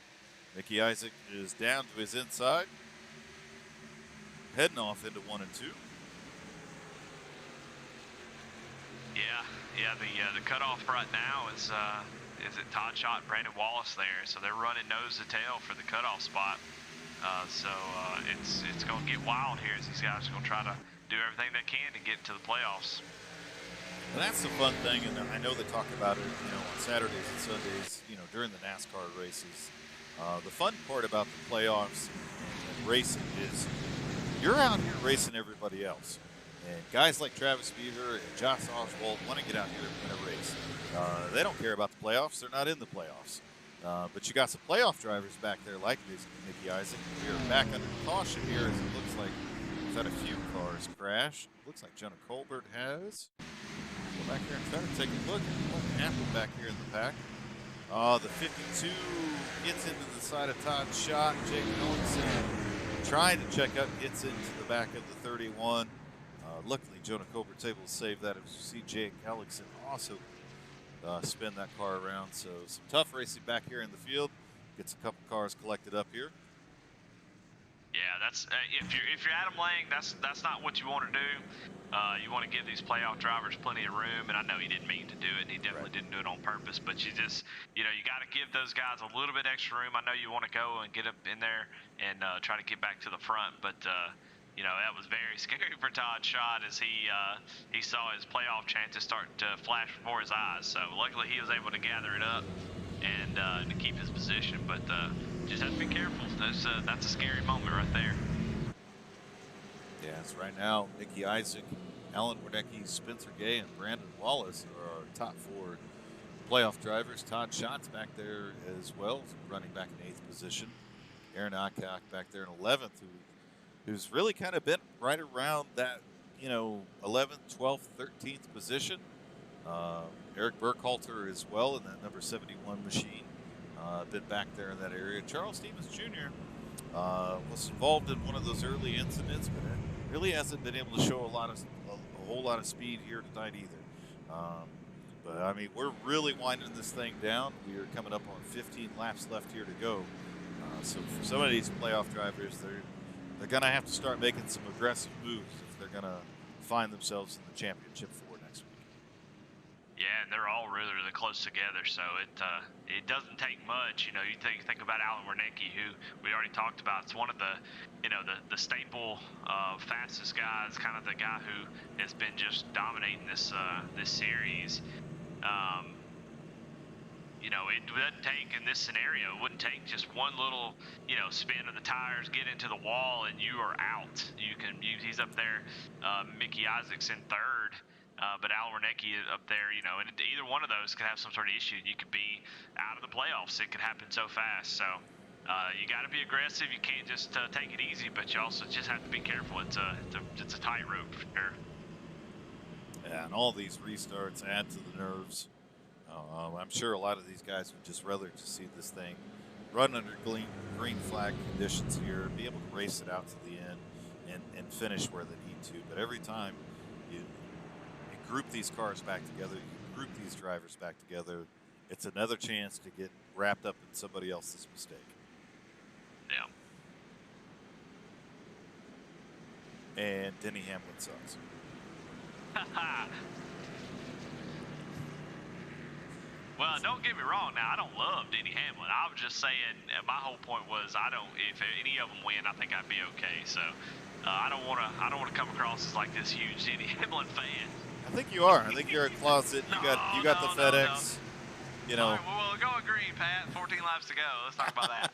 Mickey Isaac is down to his inside, heading off into 1 and 2. Yeah. The cutoff right now is it Todd Schott and Brandon Wallace there, so they're running nose to tail for the cutoff spot. It's going to get wild here, as these guys are going to try to do everything they can to get to the playoffs. And that's the fun thing, and I know they talk about it, on Saturdays and Sundays, during the NASCAR races. The fun part about the playoffs and racing is you're out here racing everybody else. And guys like Travis Beaver and Josh Oswald want to get out here and win a race. They don't care about the playoffs. They're not in the playoffs. But you got some playoff drivers back there like this, Mickey Isaac. We're back under caution here, as it looks like we've had a few cars crash. Looks like Jonah Colbert has. Go back here and try to take a look at what happened back here in the pack. The 52 gets into the side of Todd Schott. Jake Ellingson trying to check up, gets into the back of the 31. Luckily, Jonah Colbert's able to save that. As you see, Jake Ellingson also spin that car around. So some tough racing back here in the field. Gets a couple cars collected up here. Yeah, that's if you're Adam Lang, that's not what you want to do. You want to give these playoff drivers plenty of room, and I know he didn't mean to do it, and he definitely didn't do it on purpose. But you just, you got to give those guys a little bit extra room. I know you want to go and get up in there and try to get back to the front, but that was very scary for Todd Schott, as he saw his playoff chances start to flash before his eyes. So luckily he was able to gather it up and to keep his position, but just have to be careful. That's a scary moment right there. Yes, right now, Mickey Isaac, Alan Wernecki, Spencer Gay, and Brandon Wallace are our top 4 playoff drivers. Todd Schott's back there as well, running back in 8th position. Aaron Aycock back there in 11th, who's really kind of been right around that, 11th, 12th, 13th position. Eric Burkhalter as well in that number 71 machine. Been back there in that area. Charles Stevens Jr. Was involved in one of those early incidents, but really hasn't been able to show a whole lot of speed here tonight either. But I mean, we're really winding this thing down. We are coming up on 15 laps left here to go. So for some of these playoff drivers, they're going to have to start making some aggressive moves if they're going to find themselves in the championship for next week. Yeah, and they're all really, really close together, so it doesn't take much. You know, you think about Alan Wernicke, who we already talked about. It's one of the, you know, the staple fastest guys, kind of the guy who has been just dominating this this series. You know, it doesn't take in this scenario. It wouldn't take just one little, you know, spin of the tires, get into the wall, and you are out. He's up there. Mickey Isaacs in third. But Al Wernicke up there, you know, and either one of those could have some sort of issue. You could be out of the playoffs. It could happen so fast. So you got to be aggressive. You can't just take it easy, but you also just have to be careful. It's a tightrope for sure. Yeah, and all these restarts add to the nerves. I'm sure a lot of these guys would just rather to see this thing run under green flag conditions here, be able to race it out to the end, and finish where they need to. But every time you group these cars back together, you group these drivers back together, it's another chance to get wrapped up in somebody else's mistake. Yeah. And Denny Hamlin sucks. Well, don't get me wrong. Now, I don't love Denny Hamlin. I was just saying, my whole point was, if any of them win, I think I'd be okay. So, I don't want to come across as like this huge Denny Hamlin fan. I think you are. I think you're a closet. You got the FedEx. You know. All right, well, we'll go agree, Pat. 14 laps to go. Let's talk about that.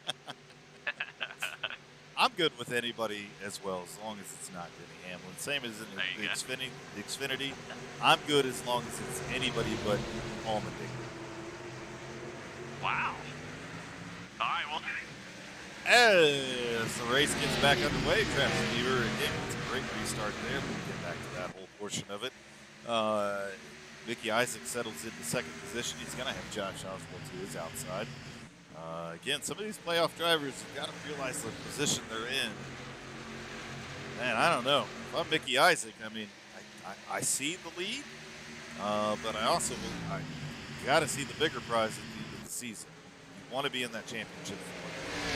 I'm good with anybody as well, as long as it's not Denny Hamlin. Same as in the Xfinity. I'm good as long as it's anybody but Allmendinger. Wow. All right, well. As the race gets back underway, Travis Beaver again, it's a great restart there. We'll get back to that whole portion of it. Mickey Isaac settles into second position. He's going to have Josh Oswald to his outside. Again, some of these playoff drivers have got to realize the position they're in. Man, I don't know. If I'm Mickey Isaac, I mean, I see the lead, but I also got to see the bigger prize at the end of the season. You want to be in that championship.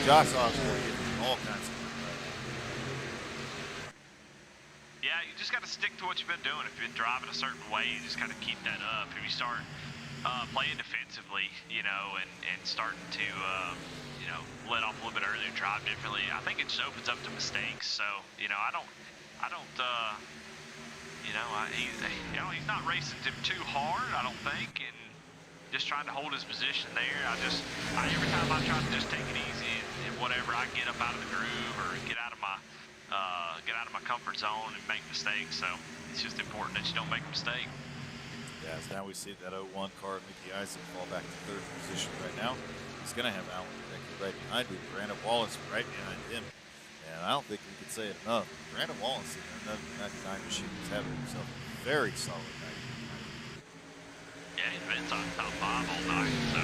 Josh Oswald getting all kinds of work right now. Yeah, you just got to stick to what you've been doing. If you've been driving a certain way, you just got to keep that up. If you start playing defensively, you know, and starting to, you know, let off a little bit earlier, drive differently, I think it just opens up to mistakes. So, you know, he's not racing too hard, I don't think, and just trying to hold his position there. Every time I try to just take it easy and whatever, I get up out of the groove or get out of my comfort zone and make mistakes. So it's just important that you don't make a mistake. Yeah, so now we see that 01 car, Mickey Isaac, fall back to third position right now. He's going to have Alan Wernicke right behind him. Brandon Wallace right behind him. And I don't think we can say it enough. Brandon Wallace in another 99 machine is having himself a very solid night. Yeah, he's been top five all night. So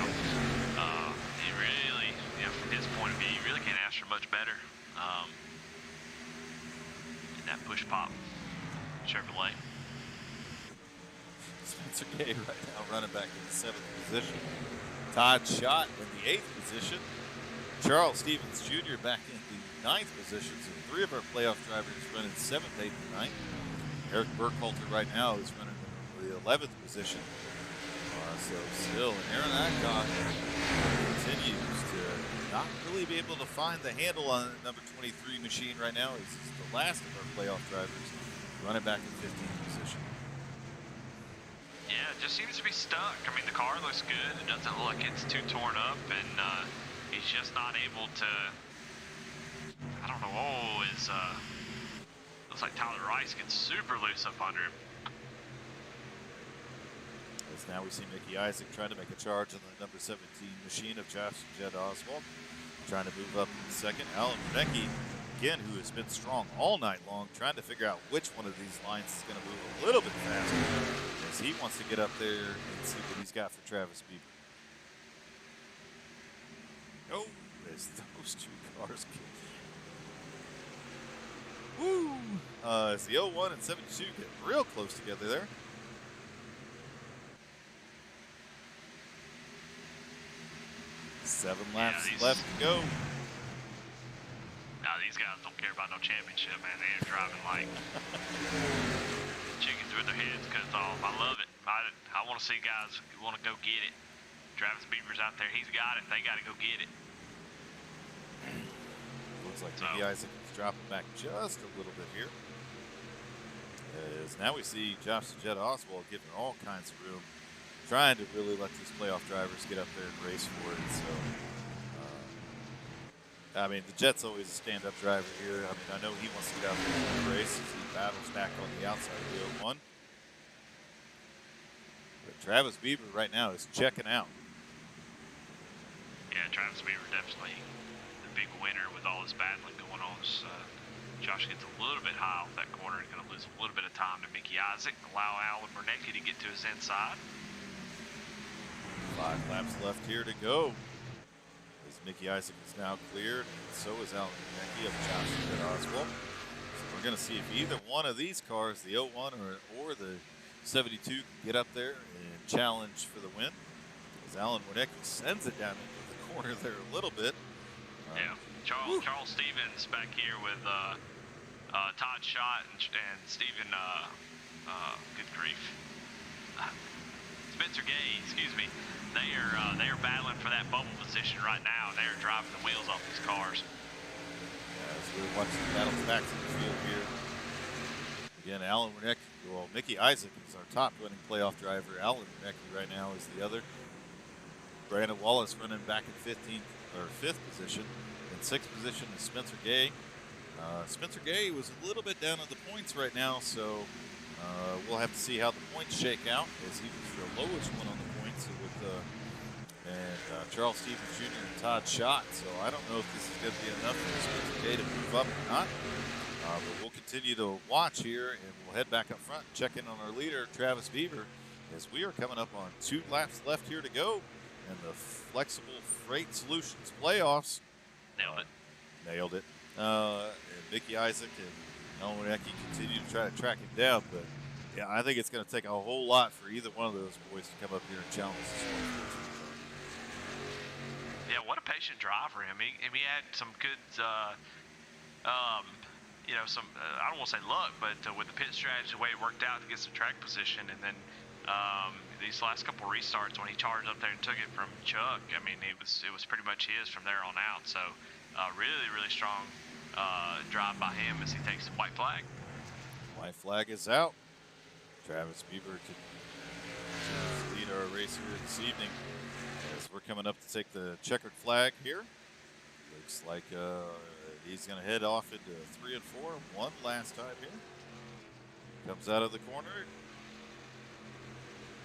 he really, you know, from his point of view, you really can't ask for much better. In that push pop Chevrolet. Spencer Gay right now running back in the 7th position. Todd Schott in the 8th position. Charles Stevens Jr. back in the 9th position. So 3 of our playoff drivers running 7th, 8th, and 9th. Eric Burkhalter right now is running in the 11th position. So still, Aaron Adcock continues to not really be able to find the handle on number 23 machine right now. He's the last of our playoff drivers running back in 15th position. Yeah, it just seems to be stuck. I mean, the car looks good. It doesn't look like it's too torn up, and he's just not able to. I don't know. Looks like Tyler Rice gets super loose up under him. As now we see Mickey Isaac trying to make a charge on the number 17 machine of Josh Jed Oswald. Trying to move up in second. Alan Wernicke, again, who has been strong all night long, trying to figure out which one of these lines is going to move a little bit faster, as he wants to get up there and see what he's got for Travis Beaver. Oh, as those two cars get. Woo! As the 01 and 72 get real close together there. 7 laps these, left to go. Now these guys don't care about no championship, man. They're driving like chickens with their heads cut off. I love it. I want to see guys who want to go get it. Travis Beaver's out there. He's got it. They got to go get it. Looks like Mickey Isaac is dropping back just a little bit here. As now we see Josh and Jed Oswald giving all kinds of room, trying to really let these playoff drivers get up there and race for it. So, I mean, the Jet's always a stand-up driver here. I mean, I know he wants to get out there and race as he battles back on the outside of the 01. But Travis Beaver right now is checking out. Yeah, Travis Beaver definitely the big winner with all this battling going on. Josh gets a little bit high off that corner. He's going to lose a little bit of time to Mickey Isaac. Allow Alan Murnecki to get to his inside. 5 laps left here to go. As Mickey Isaac is now cleared, and so is Alan Murnecki of Josh and Oswald. So we're going to see if either one of these cars, the 01 or the 72, can get up there and challenge for the win. As Alan Murnecki sends it down into the corner there a little bit. Yeah. Charles Stevens back here with Todd Schott and Stephen, good grief, Spencer Gay, excuse me. They are battling for that bubble position right now. They are driving the wheels off these cars. As we're watching the battles back to the field here. Again, Alan Murnecki, well, Mickey Isaac is our top winning playoff driver. Alan Murnecki right now is the other. Brandon Wallace running back in 5th position. In 6th position is Spencer Gay. Spencer Gay was a little bit down on the points right now, so we'll have to see how the points shake out, as he was the lowest one on the points with Charles Stevens Jr. and Todd Schott. So I don't know if this is going to be enough for Spencer Gay to move up or not. But we'll continue to watch here, and we'll head back up front and check in on our leader, Travis Beaver, as we are coming up on 2 laps left here to go in the Flexible Freight Solutions playoffs. Nailed it. And Mickey Isaac and Alan Murnecki continue to try to track him down, but yeah, I think it's going to take a whole lot for either one of those boys to come up here and challenge this one. Yeah, what a patient driver. I mean, he had some good, some I don't want to say luck, but with the pit strategy, the way it worked out to get some track position, and then these last couple restarts when he charged up there and took it from Chuck, I mean, it was pretty much his from there on out. So really, really strong drive by him as he takes the white flag. White flag is out. Travis Beaver can lead our race here this evening as we're coming up to take the checkered flag here. Looks like he's going to head off into 3 and 4 one last time here. Comes out of the corner.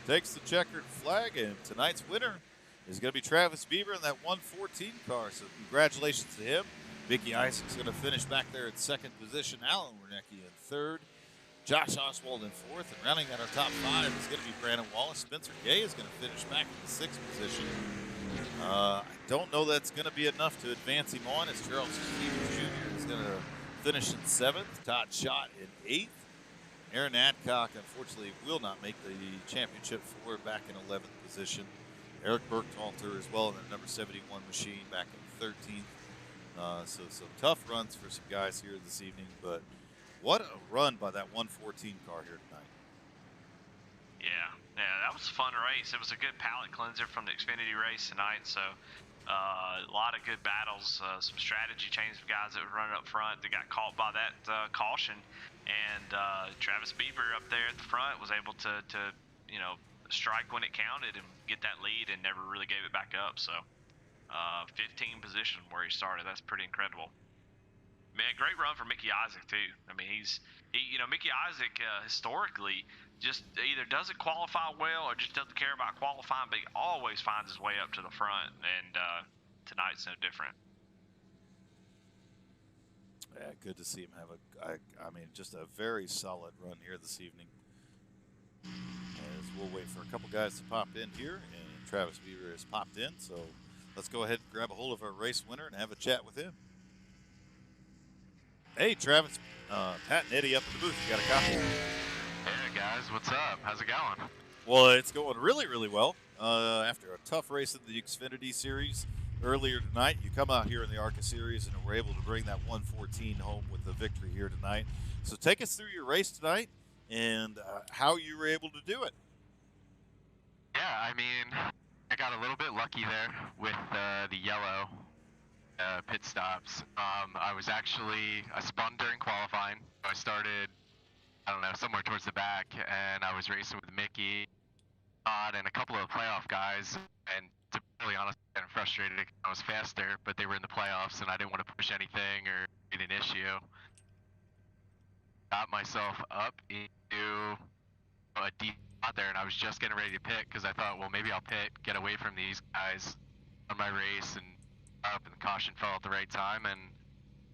Takes the checkered flag, and tonight's winner is going to be Travis Beaver in that 114 car. So congratulations to him. Mickey Isaac's going to finish back there in 2nd position. Alan Murnecki in 3rd. Josh Oswald in 4th. And rounding out our top 5 is going to be Brandon Wallace. Spencer Gay is going to finish back in the 6th position. I don't know that's going to be enough to advance him on, as Charles Stevens Jr. is going to finish in 7th. Todd Schott in 8th. Aaron Adcock, unfortunately, will not make the championship for back in 11th position. Eric Burkhalter as well in the number 71 machine back in 13th. So some tough runs for some guys here this evening, but what a run by that 114 car here tonight. Yeah, that was a fun race. It was a good palate cleanser from the Xfinity race tonight. So a lot of good battles, some strategy changes of guys that were running up front that got caught by that caution. And Travis Beaver up there at the front was able to strike when it counted and get that lead and never really gave it back up. So 15 position where he started. That's pretty incredible. Man, great run for Mickey Isaac too. I mean, Mickey Isaac historically just either doesn't qualify well or just doesn't care about qualifying, but he always finds his way up to the front, and tonight's no different. Yeah, good to see him have just a very solid run here this evening. As we'll wait for a couple guys to pop in here, and Travis Beaver has popped in, so let's go ahead and grab a hold of our race winner and have a chat with him. Hey, Travis, Pat and Eddie up in the booth. You got a copy? Hey, guys. What's up? How's it going? Well, it's going really, really well. After a tough race in the Xfinity Series, earlier tonight. You come out here in the ARCA series and were able to bring that 114 home with the victory here tonight. So take us through your race tonight and how you were able to do it. Yeah, I mean, I got a little bit lucky there with the yellow pit stops. I spun during qualifying. I started, I don't know, somewhere towards the back, and I was racing with Mickey, Todd, and a couple of playoff guys. And to be really honest, I'm frustrated. I was faster, but they were in the playoffs, and I didn't want to push anything or create an issue. Got myself up into a deep spot there, and I was just getting ready to pit because I thought, well, maybe I'll pit, get away from these guys on my race, and up, and the caution fell at the right time, and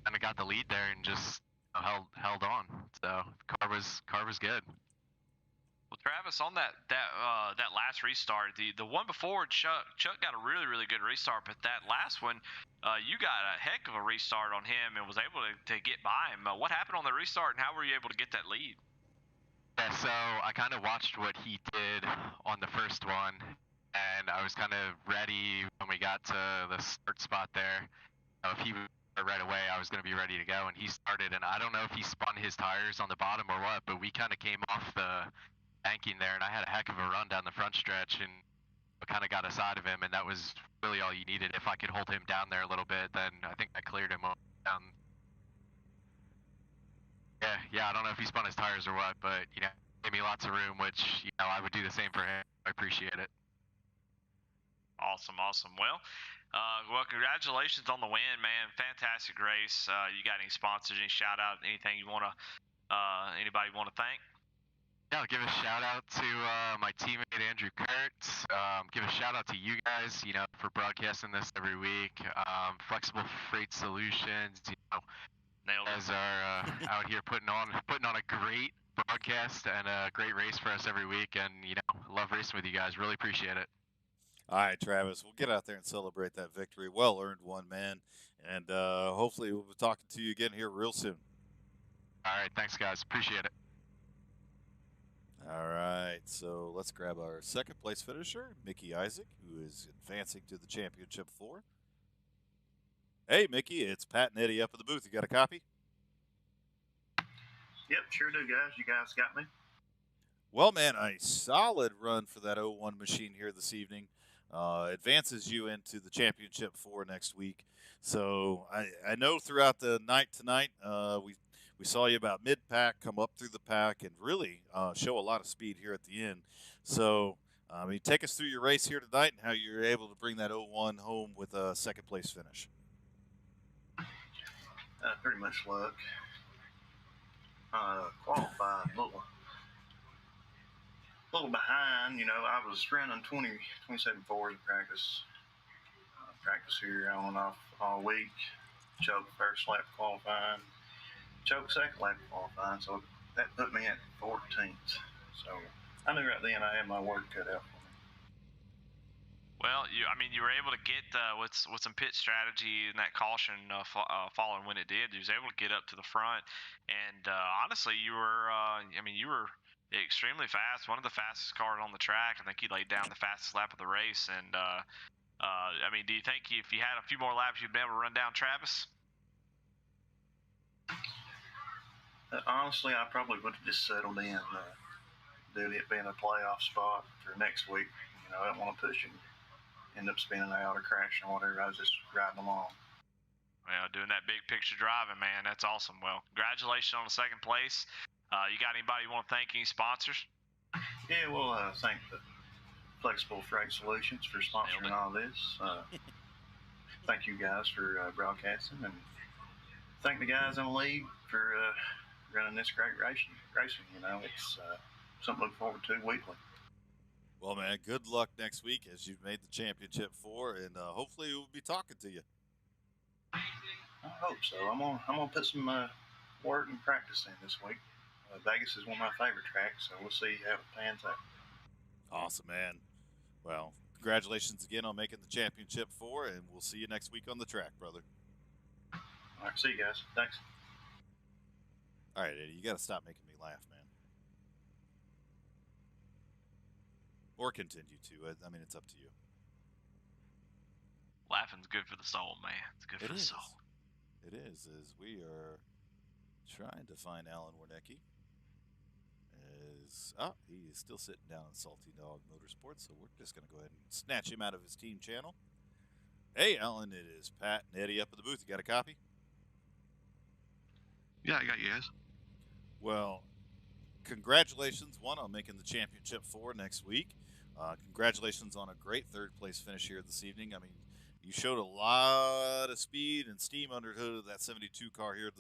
kind of got the lead there, and just held on. So the car was good. Well, Travis, on that last restart, the one before Chuck got a really good restart, but that last one, you got a heck of a restart on him and was able to get by him. What happened on the restart, and how were you able to get that lead? Yeah, so I kind of watched what he did on the first one, and I was kind of ready when we got to the start spot there. If he would start right away, I was going to be ready to go, and he started, and I don't know if he spun his tires on the bottom or what, but we kind of came off the banking there, and I had a heck of a run down the front stretch, and kind of got aside of him, and that was really all you needed. If I could hold him down there a little bit, then I think I cleared him down. Yeah, I don't know if he spun his tires or what, but gave me lots of room, which I would do the same for him. I appreciate it. Awesome. Well, congratulations on the win, man. Fantastic race. You got any sponsors, any shout out, anything you want to, anybody want to thank? Yeah, I'll give a shout out to my teammate Andrew Kurtz. Give a shout out to you guys, for broadcasting this every week. Flexible Freight Solutions, Nailed it. guys are out here putting on a great broadcast and a great race for us every week, and love racing with you guys. Really appreciate it. All right, Travis, we'll get out there and celebrate that victory. Well earned one, man. And hopefully we'll be talking to you again here real soon. All right, thanks, guys. Appreciate it. All right, so let's grab our second place finisher, Mickey Isaac, who is advancing to the championship 4. Hey, Mickey, it's Pat and Eddie up in the booth. You got a copy? Yep, sure do, guys. You guys got me? Well, man, a solid run for that 01 machine here this evening. Advances you into the championship 4 next week. So I know throughout the night tonight, we saw you about mid-pack, come up through the pack, and really show a lot of speed here at the end. So, take us through your race here tonight and how you're able to bring that 01 home with a second-place finish. Pretty much luck. Qualified a little behind. I was running 27 4s in practice. Practice here on and off all week. Choked first lap qualifying. Choked second lap qualifying. So that put me at 14th. So I knew right then I had my work cut out for me. Well, you were able to get with some pit strategy and that caution following when it did. You was able to get up to the front, and honestly, you were extremely fast. One of the fastest cars on the track. I think you laid down the fastest lap of the race. And do you think if you had a few more laps, you'd be able to run down Travis? Honestly, I probably would have just settled in, due to it being a playoff spot for next week. I don't want to push him. End up spinning out or crashing or whatever. I was just riding along. Well, doing that big picture driving, man, that's awesome. Well, congratulations on the second place. You got anybody you want to thank, any sponsors? Yeah, we'll thank the Flexible Freight Solutions for sponsoring all this. Thank you guys for broadcasting, and thank the guys in the league for running this great racing. It's something to look forward to weekly. Well, man, good luck next week as you've made the championship 4, and hopefully we'll be talking to you. I hope so. I'm gonna put some work and practice in this week. Vegas is one of my favorite tracks, so we'll see how it pans out. Awesome, man. Well, congratulations again on making the championship 4, and we'll see you next week on the track, brother. All right, see you guys. Thanks. All right, Eddie, you got to stop making me laugh, man. Or continue to. It's up to you. Laughing's good for the soul, man. It's good for the soul. It is, as we are trying to find Alan Wernicke. He is still sitting down in Salty Dog Motorsports, so we're just going to go ahead and snatch him out of his team channel. Hey, Alan, it is Pat and Eddie up at the booth. You got a copy? Yeah, I got you guys. Well, congratulations, one, on making the championship 4 next week. Congratulations on a great third-place finish here this evening. I mean, you showed a lot of speed and steam under the hood of that 72 car here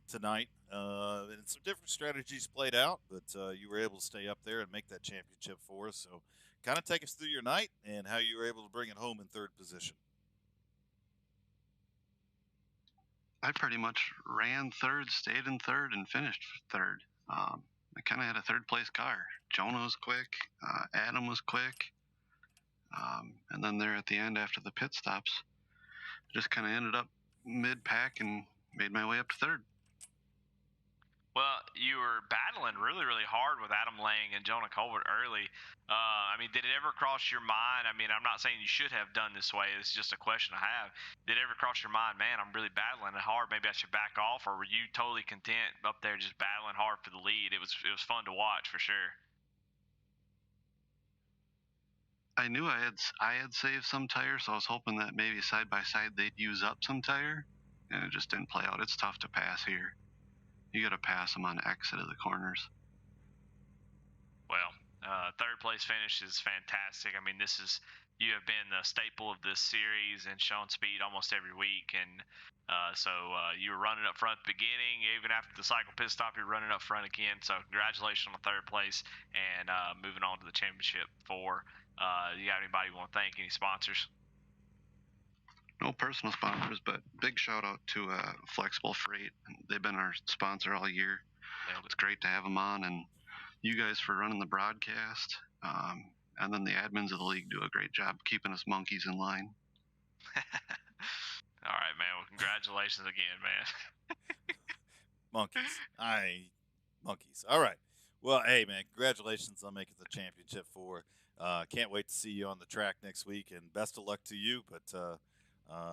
tonight. And some different strategies played out, but you were able to stay up there and make that championship for us. So kind of take us through your night and how you were able to bring it home in third position. I pretty much ran third, stayed in third, and finished third. I kind of had a third-place car. Jonah was quick. Adam was quick. And then there at the end after the pit stops, I just kind of ended up mid-pack and made my way up to third. Well, you were battling really, really hard with Adam Lang and Jonah Colbert early. I mean, did it ever cross your mind? I mean, I'm not saying you should have done this way. It's just a question I have. Did it ever cross your mind, man, I'm really battling it hard. Maybe I should back off, or were you totally content up there just battling hard for the lead? It was fun to watch for sure. I knew I had saved some tire, so I was hoping that maybe side by side they'd use up some tire, and it just didn't play out. It's tough to pass here. You got to pass them on the exit of the corners. Well, third place finish is fantastic. I mean, you have been the staple of this series and shown speed almost every week. And so you were running up front at the beginning. Even after the cycle pit stop, you're running up front again. So congratulations on the third place and moving on to the championship 4. You got anybody you want to thank? Any sponsors? No personal sponsors, but big shout out to Flexible Freight. They've been our sponsor all year. It's great to have them on, and you guys for running the broadcast. And then the admins of the league do a great job keeping us monkeys in line. All right, man. Well, congratulations again, man. Monkeys. All right. Well, hey, man, congratulations on making the championship 4. Can't wait to see you on the track next week, and best of luck to you. But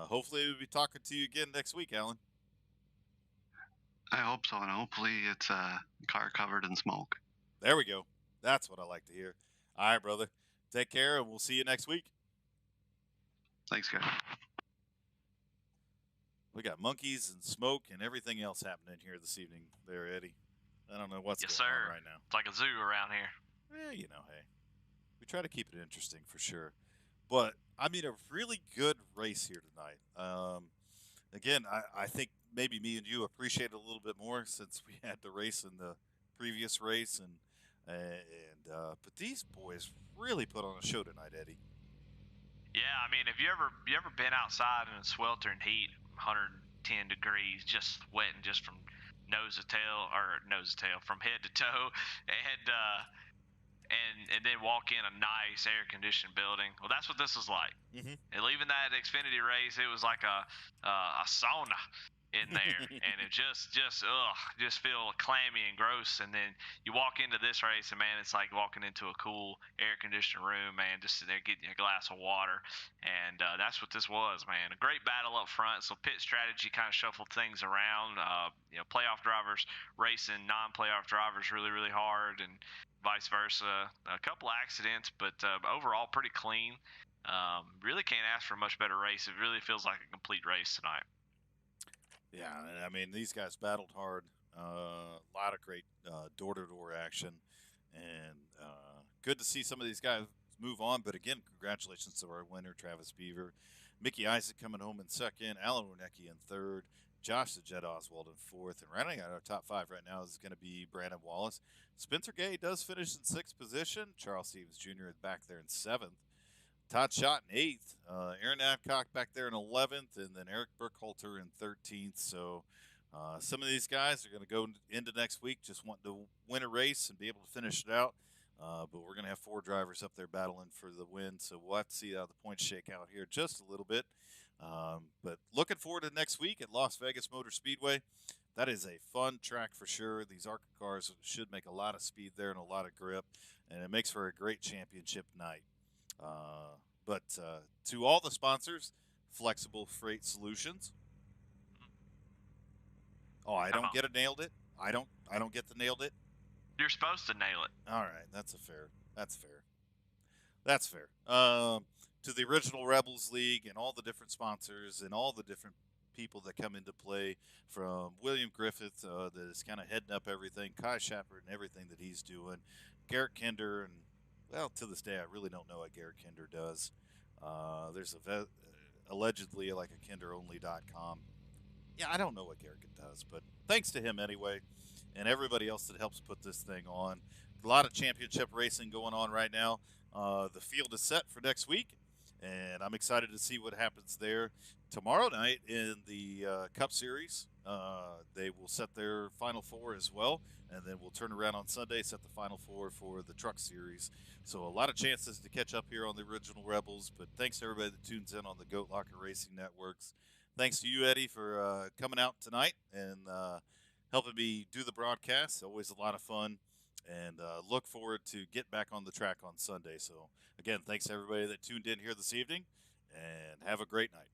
hopefully we'll be talking to you again next week, Alan. I hope so, and hopefully it's a car covered in smoke. There we go. That's what I like to hear. All right, brother. Take care, and we'll see you next week. Thanks, guys. We got monkeys and smoke and everything else happening here this evening there, Eddie. I don't know what's going on right now. It's like a zoo around here. Yeah, you know, hey. We try to keep it interesting for sure. But, I mean, a really good race here tonight. Again, I think maybe me and you appreciate it a little bit more since we had the race in the previous race. But these boys really put on a show tonight, Eddie. Yeah, I mean, have you ever been outside in a sweltering heat, 110 degrees, just sweating just from from head to toe, and then walk in a nice air-conditioned building? Well, that's what this was like. Mm-hmm. And leaving that Xfinity race, it was like a sauna in there, and it just feel clammy and gross. And then you walk into this race, and man, it's like walking into a cool air-conditioned room, man, just sitting there getting a glass of water. And that's what this was, man. A great battle up front. So pit strategy kind of shuffled things around. Playoff drivers racing non-playoff drivers really, really hard, and vice versa. A couple accidents, but overall pretty clean. Really can't ask for a much better race. It really feels like a complete race tonight. Yeah, I mean, these guys battled hard. A lot of great door-to-door action. And good to see some of these guys move on. But again, congratulations to our winner, Travis Beaver. Mickey Isaac coming home in second. Alan Wernicke in third. Josh the Jet Oswald in fourth. And rounding out our top 5 right now is going to be Brandon Wallace. Spencer Gay does finish in 6th position. Charles Stevens Jr. is back there in 7th. Todd Schott in 8th. Aaron Adcock back there in 11th. And then Eric Burkhalter in 13th. So some of these guys are going to go into next week just wanting to win a race and be able to finish it out. But we're going to have 4 drivers up there battling for the win. So we'll have to see how the points shake out here just a little bit. But looking forward to next week at Las Vegas Motor Speedway. That is a fun track for sure. These ARCA cars should make a lot of speed there and a lot of grip. And it makes for a great championship night. But to all the sponsors, flexible freight solutions. Oh, I don't get it nailed it. I don't get the nailed it. You're supposed to nail it. All right, that's fair. That's fair. To the original Rebels League and all the different sponsors and all the different people that come into play, from William Griffith, that is kind of heading up everything, Kai Shapper and everything that he's doing, Garrett Kinder, and well, to this day, I really don't know what Garrett Kinder does. There's allegedly like a kinderonly.com. Yeah, I don't know what Garrett does, but thanks to him anyway, and everybody else that helps put this thing on. A lot of championship racing going on right now. The field is set for next week, and I'm excited to see what happens there. Tomorrow night in the Cup Series, they will set their Final Four as well, and then we'll turn around on Sunday, set the Final Four for the Truck Series. So a lot of chances to catch up here on the original Rebels, but thanks to everybody that tunes in on the Goat Locker Racing Networks. Thanks to you, Eddie, for coming out tonight and helping me do the broadcast. Always a lot of fun, and look forward to get back on the track on Sunday. So, again, thanks to everybody that tuned in here this evening, and have a great night.